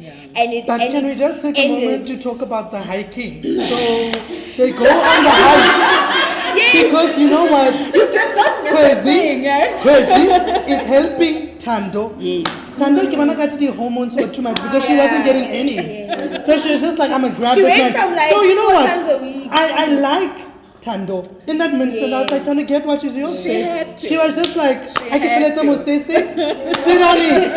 But can we just take a moment to talk about the hiking? So they go on the hike. Yes. Because you know what? You did not miss a thing, Kwezi is helping Tando. Yes. Tando the hormones were too much because she wasn't getting any. So she was just like, I'm a grab She this went man. from like so you know 4 what? times a week. I like Tando. In that instant, I was like, Tando, get what is yours, She had to. She was just like, I can had let them to. say, sit on it.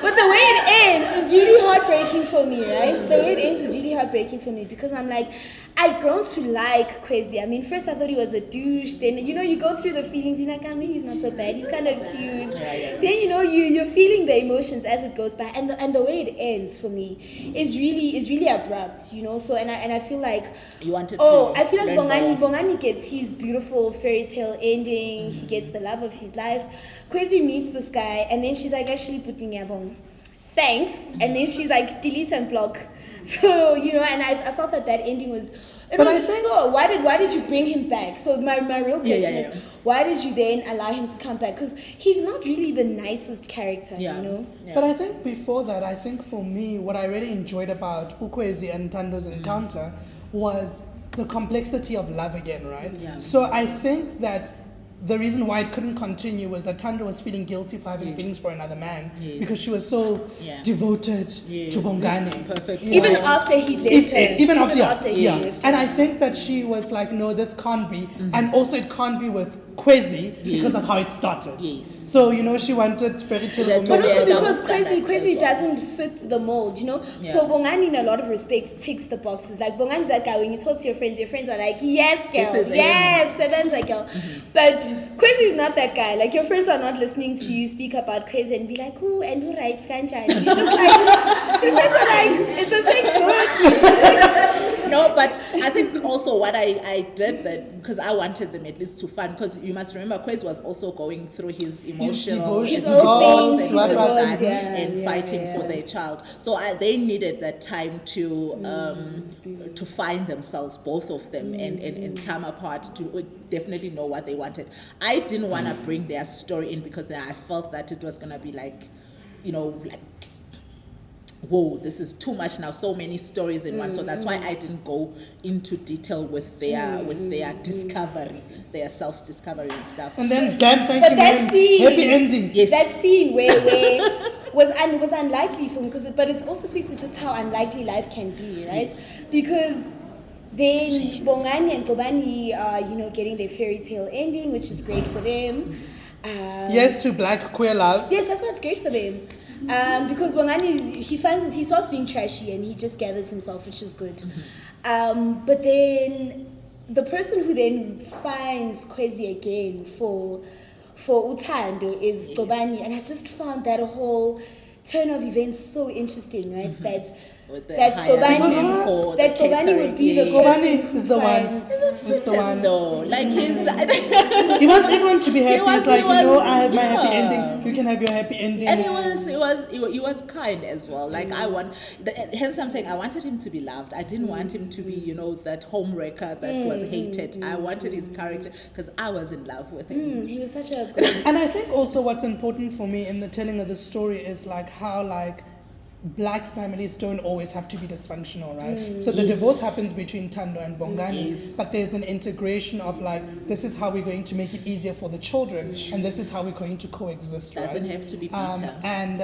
But the way it ends is really heartbreaking for me, right? The way it ends is really heartbreaking for me because I'm like, I'd grown to like Kwezi. I mean, first I thought he was a douche. Then, you go through the feelings. You're like, maybe he's not so bad. He's kind of cute. Then, you're feeling the emotions as it goes by. And the way it ends for me is really abrupt, So, and I feel like... You wanted I feel like Bongani gets his beautiful fairy tale ending. He gets the love of his life. Kwezi meets this guy, and then she's like, actually putting Yabong. Thanks. And then she's like, delete and block. So, and I felt that ending was... why did you bring him back? So my real question is, why did you then allow him to come back? Because he's not really the nicest character, Yeah. But I think before that, for me, what I really enjoyed about Ukwezi and Tando's encounter was the complexity of love again, right? Yeah. So I think that the reason why it couldn't continue was that Tando was feeling guilty for having feelings for another man because she was so devoted to Bongani. Perfect. Even after he left her. Even after he left And I think that she was like, no, this can't be. And also it can't be with Kwezi because of how it started. Yes. So, you know, she wanted fairy tale That But romance. also Yeah, because that was Kwezi as well. doesn't fit the mold, you know? Yeah. So Bongani, in a lot of respects, ticks the boxes. Like, Bongani is that guy, when you talk to your friends are like, yes, girl, This is yes, Seven's girl. But Kwezi is not that guy. Like, your friends are not listening to you speak about Kwezi and be like, ooh, and who writes Kancha? And you're just like, your friends are like, is the sex good? No, but I think also what I did that because I wanted them at least to fun, because you must remember Quez was also going through his emotional His own divorce, things, what, his what, divorce, what. and fighting for their child. So they needed that time to find themselves, both of them, and time apart to definitely know what they wanted. I didn't want to bring their story in because I felt that it was gonna be like, you know, like, whoa, this is too much now, so many stories in one. So that's why I didn't go into detail with their discovery, their self-discovery and stuff. And then, damn, thank But you, that man. scene- Happy ending. Yes. That scene where was unlikely for him, but it also speaks to just how unlikely life can be, right? Yes. Because then Bongani and Kobani are, you know, getting their fairy tale ending, which is great for them. Yes to black queer love. Yes, that's what's great for them. Because Bongani, he starts being trashy and he just gathers himself, which is good. But then the person who then finds Kwezi again for Utando is Kobani, and I just found that whole turn of events so interesting, right? With the That hiring for the Kobani would be the catering, person Kobani who is the one. finds- Is the Sweetest one. though, like his. He wants everyone to be happy. was- It's like, he you know, was- I have my happy yeah. ending. You can have your happy ending. And he was kind as well. Like hence I'm saying I wanted him to be loved. I didn't want him to be, you know, that homewrecker that was hated. I wanted his character because I was in love with him. He was such a good. And I think also what's important for me in the telling of the story is like how like black families don't always have to be dysfunctional, right? So the divorce happens between Tando and Bongani, but there's an integration of like, this is how we're going to make it easier for the children, and this is how we're going to coexist, right? Doesn't have to be bitter. And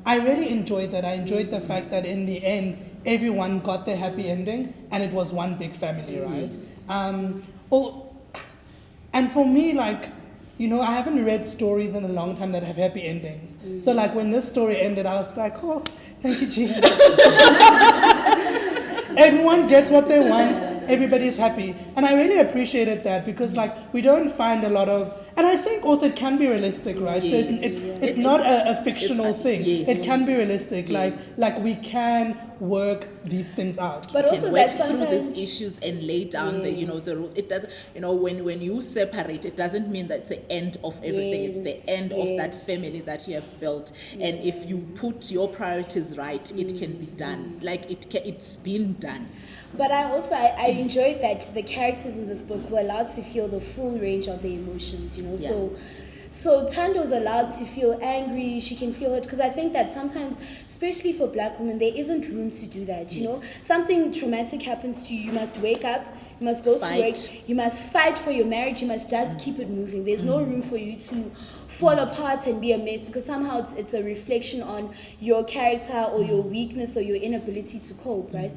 I really enjoyed that. I enjoyed the fact that in the end, everyone got their happy ending, and it was one big family, right? And for me, like, you know, I haven't read stories in a long time that have happy endings. So like when this story ended, I was like, oh, thank you, Jesus. Everyone gets what they want. Everybody's happy. And I really appreciated that because like we don't find a lot of, and I think also it can be realistic, right? So it's not a fictional thing. Yes. It can be realistic. Yes. Like we can work these things out. But You also can that work through sometimes these issues and lay down the, you know, the rules. It doesn't, you know, when you separate, it doesn't mean that it's the end of everything. It's the end of that family that you have built. And if you put your priorities right, it can be done. Like it's been done. But I enjoyed that the characters in this book were allowed to feel the full range of their emotions, you know. Yeah. So Tando's allowed to feel angry, she can feel hurt, because I think that sometimes, especially for black women, there isn't room to do that, you know. Something traumatic happens to you, you must wake up, you must go to work, you must fight for your marriage, you must just keep it moving. There's no room for you to fall apart and be a mess, because somehow it's a reflection on your character or your weakness or your inability to cope, right?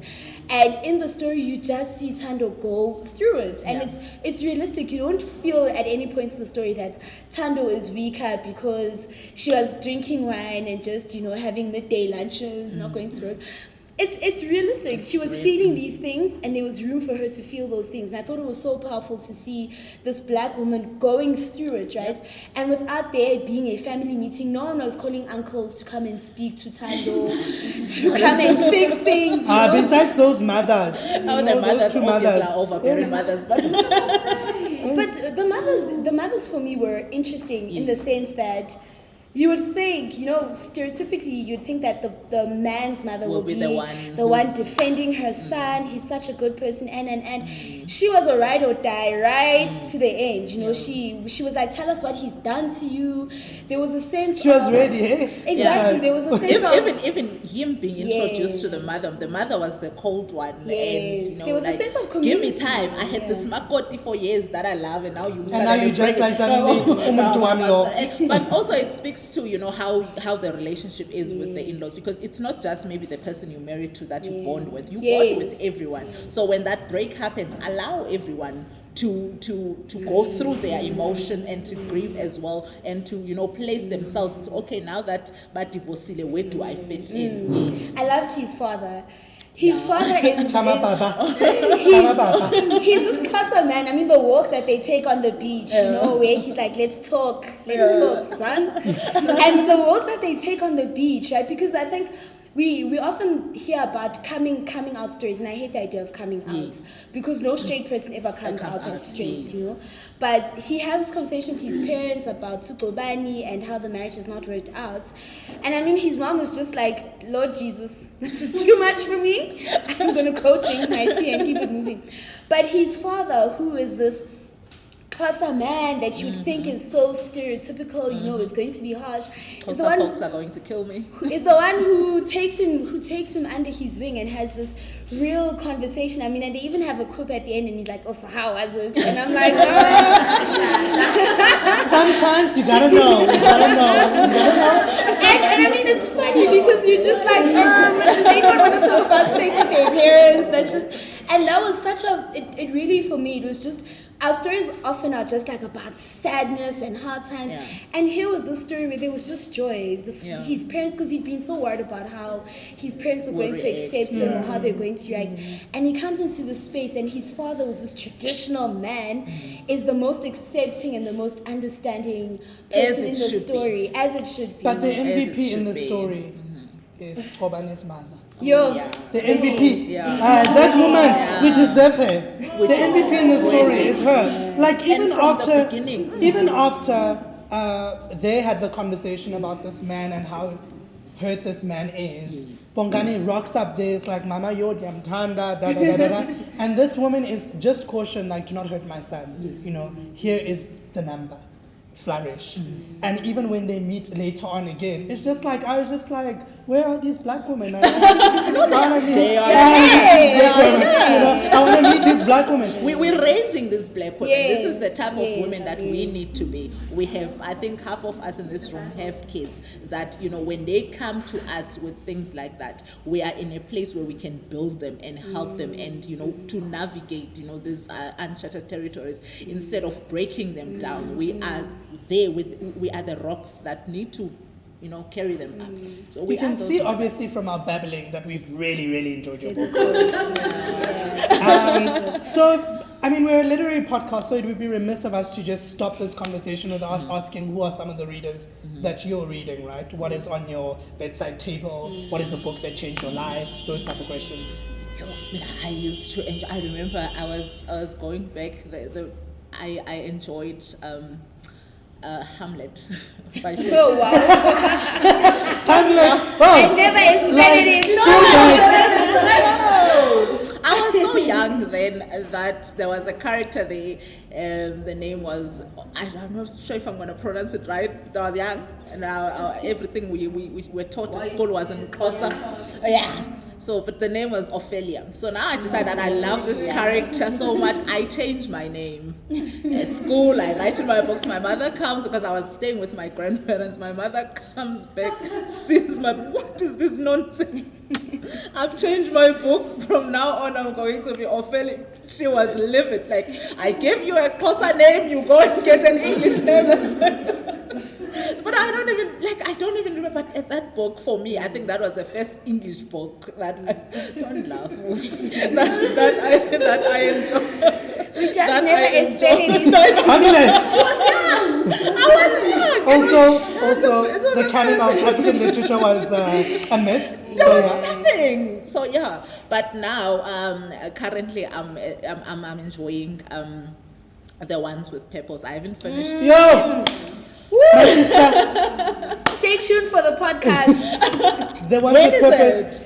And in the story, you just see Tando go through it, and it's realistic. You don't feel at any point in the story that Tando is weaker because she was drinking wine and just, you know, having midday lunches, not going to work. It's realistic. She was feeling these things, and there was room for her to feel those things. And I thought it was so powerful to see this black woman going through it, right? And without there being a family meeting, no one was calling uncles to come and speak to Tando, to come and fix things. You know? Besides those mothers, Oh, the mothers, those two mothers. are overbearing mothers, but But the mothers for me were interesting in the sense that you would think, you know, stereotypically, you'd think that the man's mother will be the one defending her son. He's such a good person, and she was a ride or die right to the end. You know, she was like, tell us what he's done to you. There was a sense She was of, ready, eh? Exactly, there was a sense of even him being introduced to the mother was the cold one. Yes. And, you know, There was a like, sense of give me community. time. I had this makoti for years that I love, and now you just like suddenly, umuntu wami lo. But also it speaks to, you know, how the relationship is with the in-laws, because it's not just maybe the person you married to that you bond with. You bond with everyone. So when that break happens, allow everyone to go through their emotion and to grieve as well, and to place themselves into, okay, now that badivosile, where do I fit in? Yes. I loved his father. His father is Chama Baba. he's this Xhosa man. I mean, the walk that they take on the beach, where he's like, let's talk, son. And the walk that they take on the beach, right? Because I think we often hear about coming out stories, and I hate the idea of coming out, because no straight person ever comes out as straight, But he has this conversation with his parents about Tukobani and how the marriage has not worked out. And I mean, his mom was just like, Lord Jesus, this is too much for me. I'm going to go drink my tea and keep it moving. But his father, who is this Xhosa man that you would think is so stereotypical, is going to be harsh. Is the one folks are going to kill me. Is the one who takes him under his wing and has this real conversation. I mean, and they even have a quip at the end, and he's like, "Oh, so how was it?" And I'm like, Sometimes you gotta know. And I mean, it's funny because you're just like, do they not want to talk about sex with their parents? That's just, and that was such a. It really, for me, it was just. Our stories often are just like about sadness and hard times, and here was this story where there was just joy. His parents, because he'd been so worried about how his parents were going to accept him or how they're going to react, and he comes into the space, and his father was this traditional man, is the most accepting and the most understanding person in the story, as it should be. But the MVP in the story is Kobane's mother. Yo, the MVP. That woman, we deserve her. The MVP in the story is her. Like even after they had the conversation about this man and how hurt this man is, Bongani rocks up there, it's like, Mama, yo, Tanda, da da da da da. And this woman is just cautioned, like, do not hurt my son. Here is the number. Flourish. And even when they meet later on again, it's just like, I was just like, where are these black women? I want to meet these black women. We're raising these black women. This is the type of women that we need to be. We have, I think half of us in this room have kids that, when they come to us with things like that, we are in a place where we can build them and help them and, to navigate, these uncharted territories. Instead of breaking them down, we are there we are the rocks that need to carry them up. So we can see obviously from our babbling that we've really, really enjoyed your book. So, I mean, we're a literary podcast, so it would be remiss of us to just stop this conversation without asking who are some of the readers that you're reading, right? What is on your bedside table? What is a book that changed your life? Those type of questions. I used to enjoy, I remember I was going back, I enjoyed Hamlet. Oh wow! Hamlet. I never expected it. I was so young then that there was a character there. The name was, I'm not sure if I'm going to pronounce it right. I was young, and everything we were taught at school was in Xhosa. So, but the name was Ophelia. So now I decided that I love this character so much, I changed my name. At school, I write in my books. My mother comes, because I was staying with my grandparents. My mother comes back, sees what is this nonsense? I've changed my book. From now on, I'm going to be Ophelia. She was livid. Like, I gave you a Xhosa name, you go and get an English name. But I don't even remember. But at that book, for me, I think that was the first English book that don't laugh, that I enjoyed. We just never expected it. I was young. Also, the canon of African literature was a mess. Nothing. So but now currently I'm enjoying the ones with purpose. I haven't finished. My sister. Stay tuned for the podcast. The ones with purpose.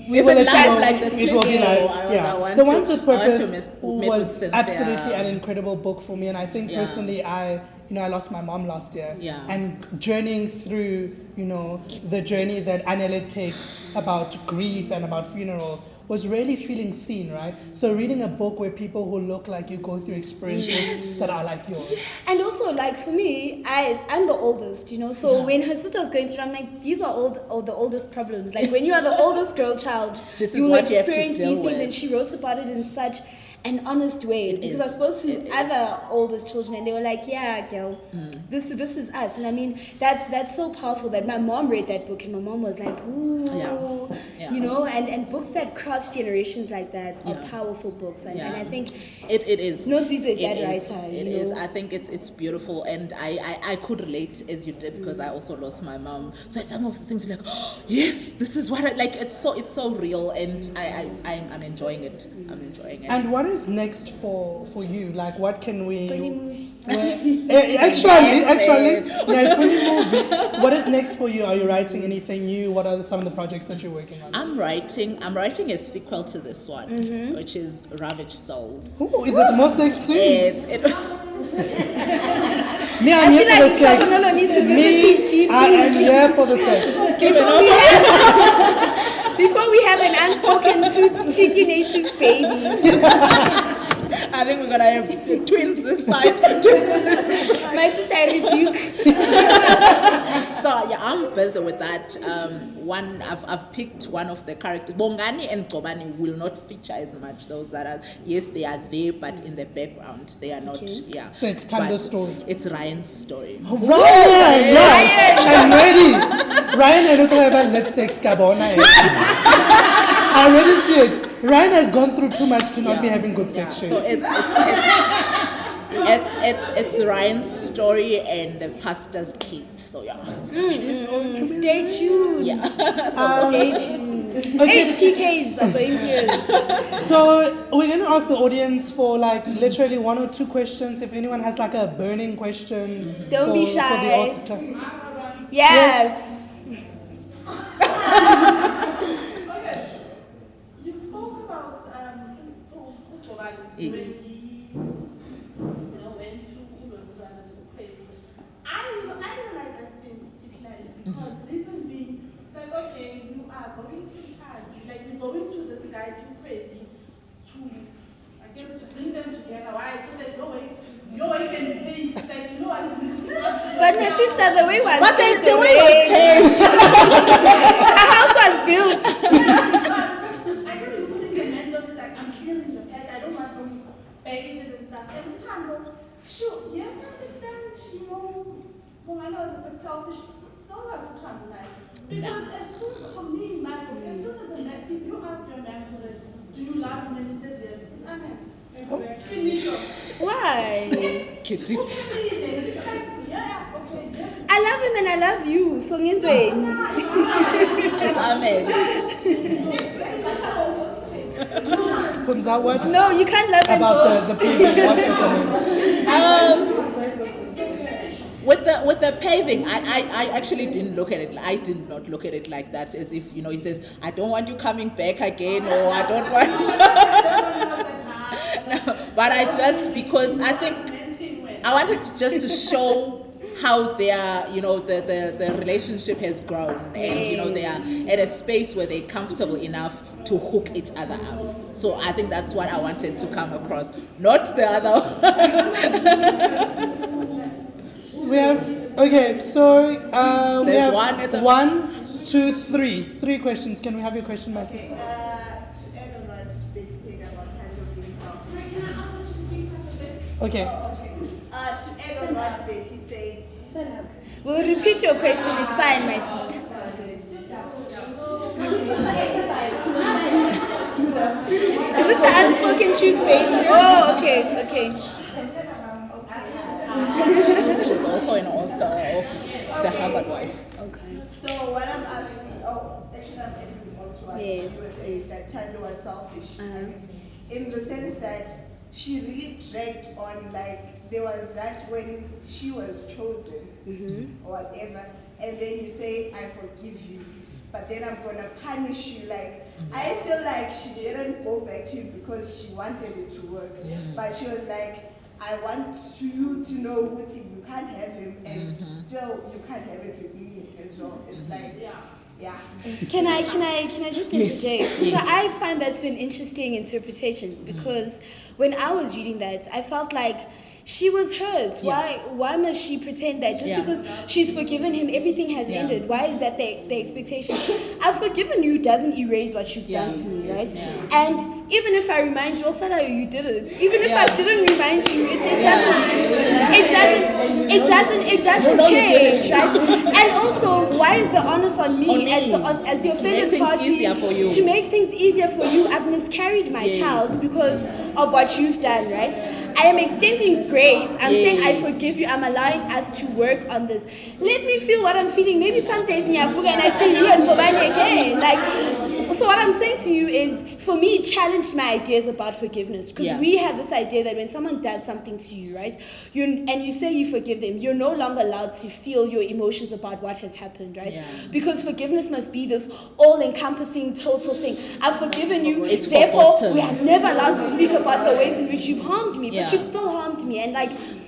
We will let you know. Like this, it will be live. The ones with purpose was absolutely an incredible book for me, and I think personally, I lost my mom last year, and journeying through, the journey that Anele takes about grief and about funerals was really feeling seen, right? So reading a book where people who look like you go through experiences that are like yours. And also, like, for me, I'm the oldest, so when her sister was going through, I'm like, these are the oldest problems. Like, when you are the oldest girl child, you will experience these things, and she wrote about it in such an honest way. It Because is. I spoke to It is. other oldest children and they were like, yeah, girl, this is us. And I mean, that's so powerful that my mom read that book and my mom was like, ooh, Yeah. you know, and books that cross generations like that are Yeah. powerful books. And Yeah. I think it is. Nosizo is It that is. writer. It you is. know? I think it's beautiful, and I could relate as you did because I also lost my mom. So some of the things you're like, oh, yes, this is what I like. It's so real, and I'm enjoying it. I'm enjoying it. And what is next for you? Like, what can we? Funny movie. Actually, yeah, funny movie. What is next for you? Are you writing anything new? What are some of the projects that you're working on? I'm writing a sequel to this one, which is Ravaged Souls. Ooh, is it more sex scenes? Me, I'm I here feel for like the sex. Nolo needs to visit Me, his GP. I am here for the sex. Before we have an unspoken truth, cheeky nature's baby. I think we're gonna have twins this side. My sister, I rebuke. So yeah, I'm busy with that. I've picked one of the characters. Bongani and Kobani will not feature as much. Those that are, yes, they are there, but in the background, they are not. Okay. Yeah. So it's Tando's story. It's Ryan's story. Ryan, yes, I'm ready. Ryan, I don't have let's sex Gabona. I already see it. Ryan has gone through too much to not be having good sex. So it's Ryan's story and the pastor's kid. So yeah. Stay tuned. Yeah. Stay tuned. Okay. Hey, PKs are dangerous. So we're going to ask the audience for like literally 1 or 2 questions. If anyone has like a burning question. Don't be for shy. the author. Yes. You spoke about Utovani Yes. when he, went to Ulozana to crazy. I don't like that scene particularly because reason being, it's like okay, you are going too hard, like you're going to this guy too crazy to bring them together. Why? So that your way can be paid. It's like you know what I mean. But my sister, the way was But paid, the way was paid. Her house was built. I guess you put this mental like I'm feeling the pet. I don't want no baggages and stuff. Every time, sure, yes, I understand. When I was a bit selfish, so was the time like because as soon for me, Michael, as soon as a man, if you ask your man for it, do you love him and he says yes, it's amen. Finito. Why? Kitty. It's like yeah, okay, yes. I love him and I love you. So ngenze. It's amen. Pumza, what No, you can't love them both. about the paving? What's your comment? With the paving, I actually didn't look at it. I did not look at it like that. As if he says, I don't want you coming back again, or I don't want. No, but because I think I wanted to show how their the relationship has grown, and they are at a space where they're comfortable enough to hook each other up. So I think that's what I wanted to come across, not the other. We have, okay, so we There's have one at the- 1, 2, 3. 3 questions. Can we have your question, my sister? To add on what Betty said about Tando being selfish. Can I ask her to speak up a bit? Okay. To add on what Betty said. We'll repeat your question. It's fine, my sister. Is it the unspoken truth, baby? Oh, okay. She's also an author of The Harvard Wife. Okay. So what I'm asking, actually I'm adding on to what Yes, you were saying, that Tando was selfish. Right? In the sense that she really dragged on, like there was that when she was chosen or whatever, and then you say, I forgive you, but then I'm gonna punish you. Like I feel like she didn't go back to you because she wanted it to work, but she was like, I want you to know, Wuti, you can't have him, and still you can't have it with me as well. It's like, yeah. Can I just interject? So I find that to be an interesting interpretation because when I was reading that, I felt like she was hurt. Why must she pretend that just because she's forgiven him, everything has ended? Why is that the expectation? I've forgiven you doesn't erase what you've done to me, right? And even if I remind you, Oksana, you did it. Even if I didn't remind you, it doesn't change, right? And also, why is the onus on me, as the offended party to make things easier for you? I've miscarried my child because of what you've done, right? I am extending grace. I'm saying I forgive you. I'm allowing us to work on this. Let me feel what I'm feeling. Maybe some days and I see you and Tobani again. So what I'm saying to you is, for me, it challenged my ideas about forgiveness. Because we had this idea that when someone does something to you, right, and you say you forgive them, you're no longer allowed to feel your emotions about what has happened, right? Yeah. Because forgiveness must be this all-encompassing, total thing. I've forgiven you, therefore we are never allowed to speak about the ways in which you've harmed me, but you've still harmed me, and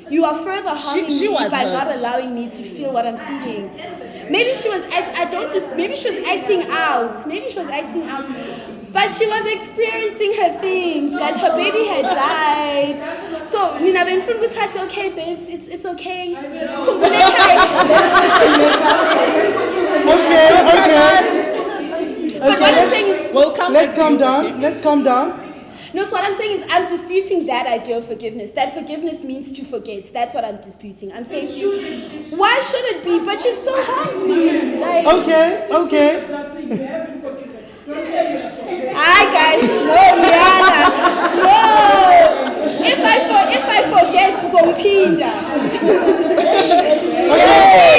you are further harming me by not allowing me to feel what I'm feeling. Maybe she was maybe she was acting out. But she was experiencing her things, guys. Her baby had died. So, Nina Benfun was like, okay, babes, it's okay. Okay. Let's calm down. No, so what I'm saying is I'm disputing that idea of forgiveness. That forgiveness means to forget. That's what I'm disputing. I'm saying to you, why should it be? But you still harmed me. Okay. Hi guys, no, Rihanna, no. If I forget, Zompinda.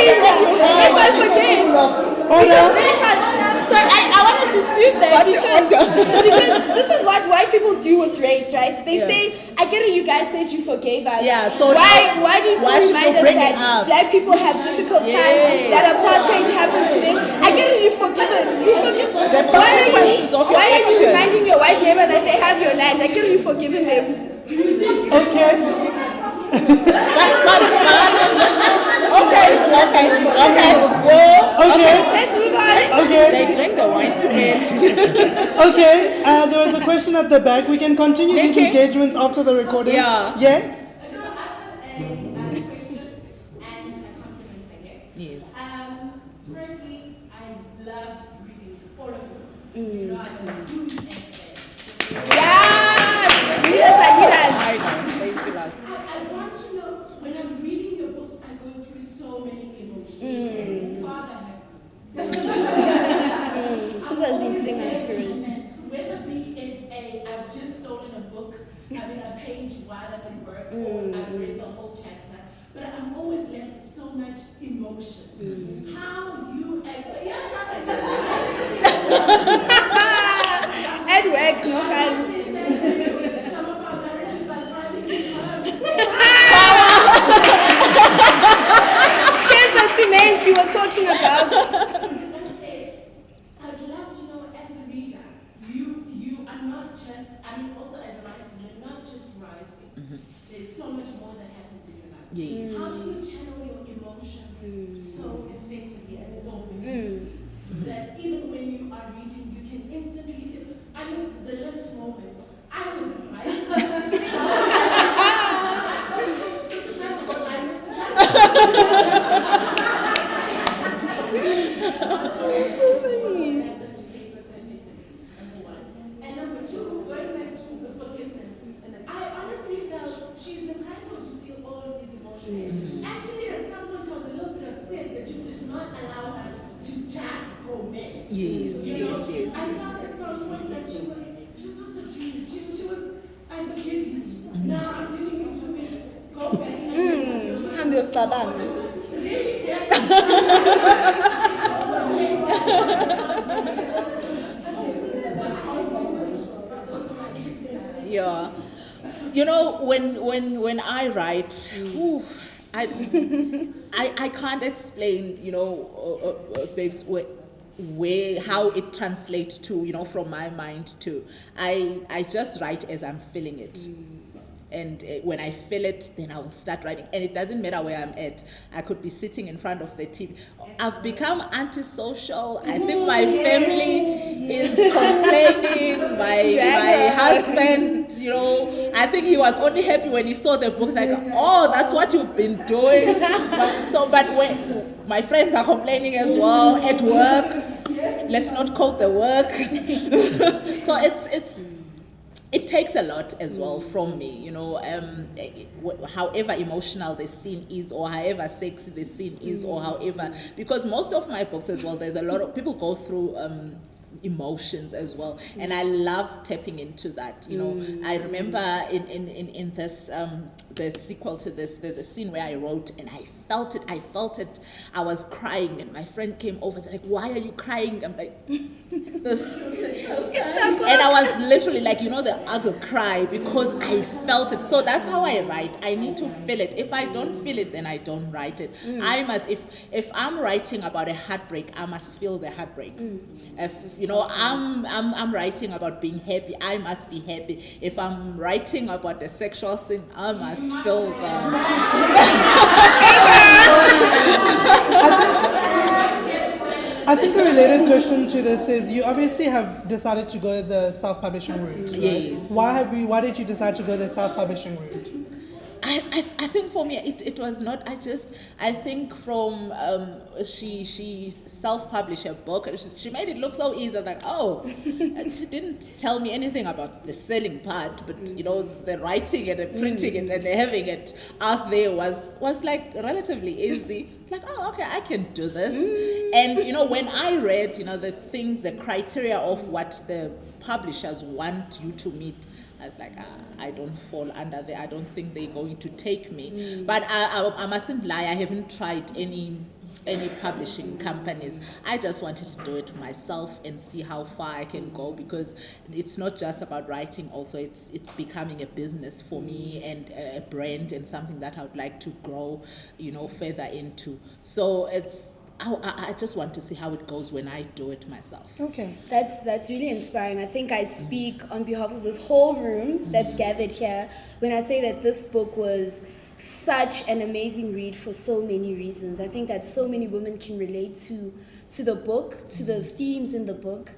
If I forget, so I want to dispute that because this is what white people do with race, right? They say, I get it, you guys said you forgave us. Yeah, so why do you still remind us that black people have difficult times, that apartheid happened to them? I get it, you forgive it. The consequences of your why are you action. reminding your white neighbor that they have your land? I get it, you forgiven them. Okay. Okay. Let's move on. Okay. They drink the wine today. Okay. There was a question at the back. We can continue these engagements after the recording. Yeah. Yes. So I have a question and a compliment, I guess. Yes. Firstly, I loved reading all of your books. You know, I'm a huge expert. I want to know, when I'm reading your books, I go through so many emotions. Father have whether be it I've just stolen a book, having a page while I'm at work, or I've read the whole chapter, but I'm always left with so much emotion. How you at work, no fun. Some of our marriages are thriving Here's the cement you were talking about. I'd love to know, as a reader, you are not just, also as a writer, you're not just writing. There's so much more that happens in your life. Yes. How do you channel your emotions so effectively and so beautifully that even when you are reading, you can instantly feel, the lift moment, I was right. That's so funny. And number two, going back to the forgiveness, I honestly felt she's entitled to feel all of these emotions. Actually, at some point, I was a little bit upset that you did not allow her to just go mad. Yes. I thought at some point that she was so subdued. She was, I forgive you. Now I'm giving you 2 weeks. Go back and I'm your Shabangu. really get Yeah. You know, when I write, I can't explain, babes, how it translates to, from my mind to, I just write as I'm feeling it. And when I feel it, then I will start writing. And it doesn't matter where I'm at. I could be sitting in front of the TV. I've become antisocial. I think my family is complaining. My husband I think he was only happy when he saw the books, like, oh, that's what you've been doing. But when my friends are complaining as well at work, let's not quote the work. So it takes a lot as well from me, however emotional the scene is, or however sexy the scene is, or however, because most of my books as well, there's a lot of people go through emotions as well, and I love tapping into that. I remember in this the sequel to this, there's a scene where I wrote and I felt it. I was crying, and my friend came over and said, like, why are you crying? I'm like, this. And I was literally like, the ugly cry, because I felt it. So that's how I write. I need to feel it. If I don't feel it, then I don't write it. I must, if I'm writing about a heartbreak, I must feel the heartbreak. If I'm writing about being happy, I must be happy. If I'm writing about the sexual sin, I must feel I think a related question to this is, you obviously have decided to go the self-publishing route, right? Yes. Why did you decide to go the self-publishing route? I think for me it was not. I think from she self-published a book. She made it look so easy. I was like, oh, and she didn't tell me anything about the selling part, but the writing and the printing it and having it out there was like relatively easy. It's like, oh, okay, I can do this. And when I read the criteria of what the publishers want you to meet, I was like, I don't fall under there. I don't think they're going to take me. But I mustn't lie. I haven't tried any publishing companies. I just wanted to do it myself and see how far I can go, because it's not just about writing. Also, it's becoming a business for me and a brand, and something that I would like to grow, further into. So I just want to see how it goes when I do it myself. Okay. That's really inspiring. I think I speak on behalf of this whole room that's gathered here when I say that this book was such an amazing read for so many reasons. I think that so many women can relate to the book, to the themes in the book.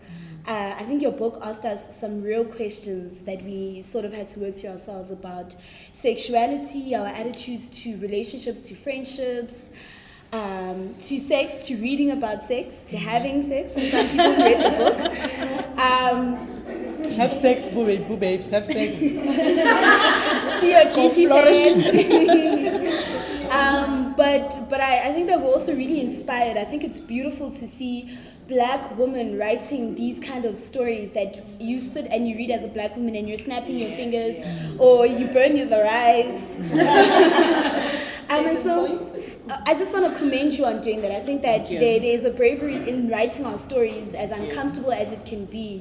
I think your book asked us some real questions that we sort of had to work through ourselves about sexuality, our attitudes to relationships, to friendships, to sex, to reading about sex, to having sex, for some people who read the book. Have sex, boo babes, have sex. See your GP face. But I think that we're also really inspired. I think it's beautiful to see Black women writing these kind of stories that you sit and you read as a Black woman and you're snapping your fingers or you burn the rice. And so I just want to commend you on doing that. I think that there's a bravery in writing our stories, as uncomfortable as it can be,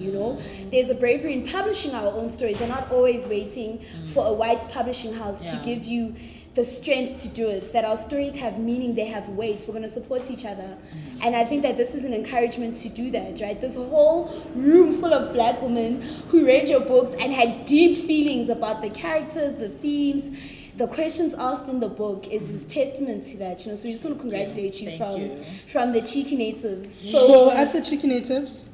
There's a bravery in publishing our own stories and not always waiting for a white publishing house to give you the strength to do it, that our stories have meaning, they have weight, we're going to support each other. And I think that this is an encouragement to do that, right? This whole room full of Black women who read your books and had deep feelings about the characters, the themes, the questions asked in the book is testament to that, So we just want to congratulate you from the Cheeky Natives. So at the Cheeky Natives,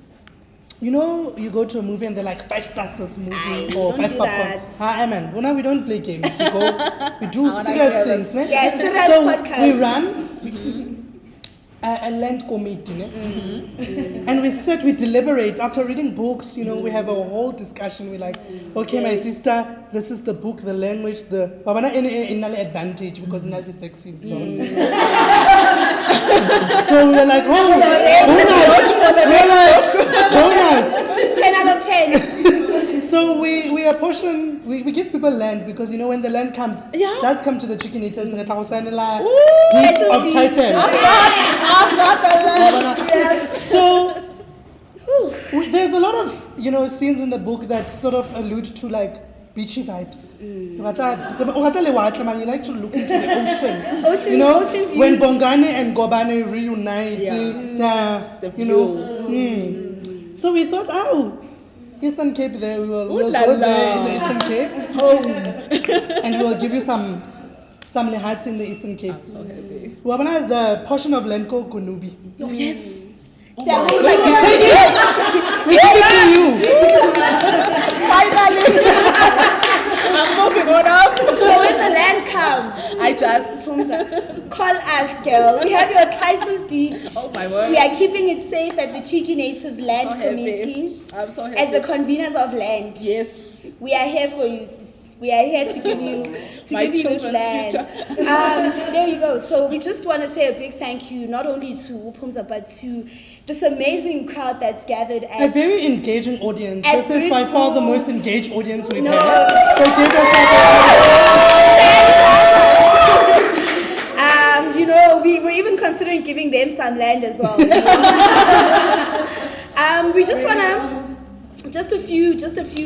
you go to a movie and they're like 5 stars this movie or 5 popcorn. Man, we don't play games. We do serious things. Yes, serious so podcast. We run a land committee, and we sit, we deliberate. After reading books, we have a whole discussion. We're like, okay, my sister, this is the book, the language, the advantage because now the sex scenes. So we're like, oh, bonus. 10 out of 10. So we apportion, we give people land because when the land comes, just come to the chicken eaters and deep of Titan. So there's a lot of scenes in the book that sort of allude to like beachy vibes. You like to look into the ocean. Ocean when Bongani and Gobane reunite. So we thought, Eastern Cape there, we'll go there in the Eastern Cape. And we'll give you some lehats in the Eastern Cape. I'm so happy. The portion of Lenko Kunubi. Oh, yes. We give it to you. Finally. Just Call us, girl. We have your title deed. Oh my word. We are keeping it safe at the Cheeky Natives Land So happy. Committee. I'm so happy. As the conveners of land. Yes. We are here for you. We are here to give you this children's land. future. There you go. So we just want to say a big thank you, not only to Pumza, but to this amazing crowd that's gathered A at very engaging audience. At This is by Bridge far the Books. most engaged audience we've No. had. So give us You know, we were even considering giving them some land as well. You know? We just wanna just a few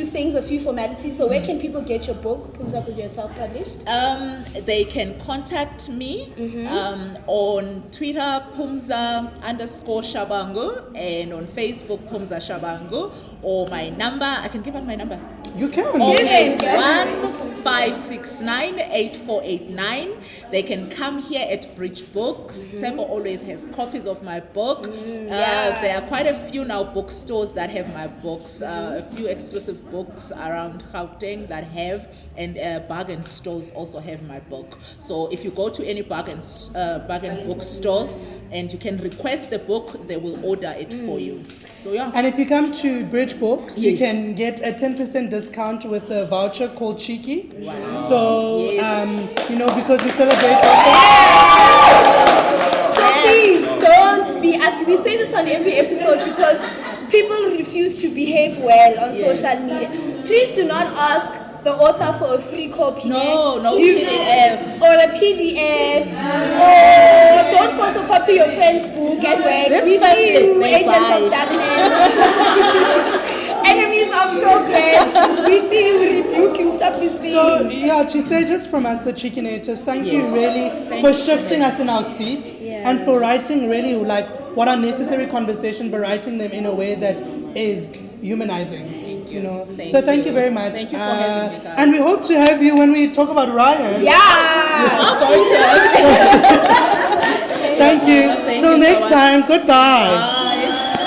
things, a few formalities. So where can people get your book, Pumza, because you're self-published? They can contact me on Twitter, Pumza_Shabangu, and on Facebook, Pumza Shabangu, or my number. I can give out my number. You can. Give it. 1569-8489. They can come here at Bridge Books. Temple always has copies of my book. There are quite a few now bookstores that have my books. A few exclusive books around Gauteng that have, and bargain stores also have my book. So if you go to any bargain bookstore and you can request the book, they will order it for you. So yeah. And if you come to Bridge Books, you Yes. can get a 10% discount with a voucher called Cheeky. Wow. So, Yes. you know, because we celebrate. So please don't be asking. We say this on every episode because people refuse to behave well on social media. Please do not ask the author for a free copy. No You- PDF. Or a PDF. Or don't photocopy your friend's book at work. This We family, see you, they agents buy. of darkness. Enemies of progress. We see you, we rebuke you. Stop this thing. So, yeah, to say just from us, the Cheeky Natives, thank you really for shifting us in our seats and for writing really like what are necessary conversation, but writing them in a way that is humanizing. You know, so thank you very much. Thank you for having me, guys. And we hope to have you when we talk about Ryan. Yeah. I'm going to. Thank you. Thank Till you so next much. time. Goodbye.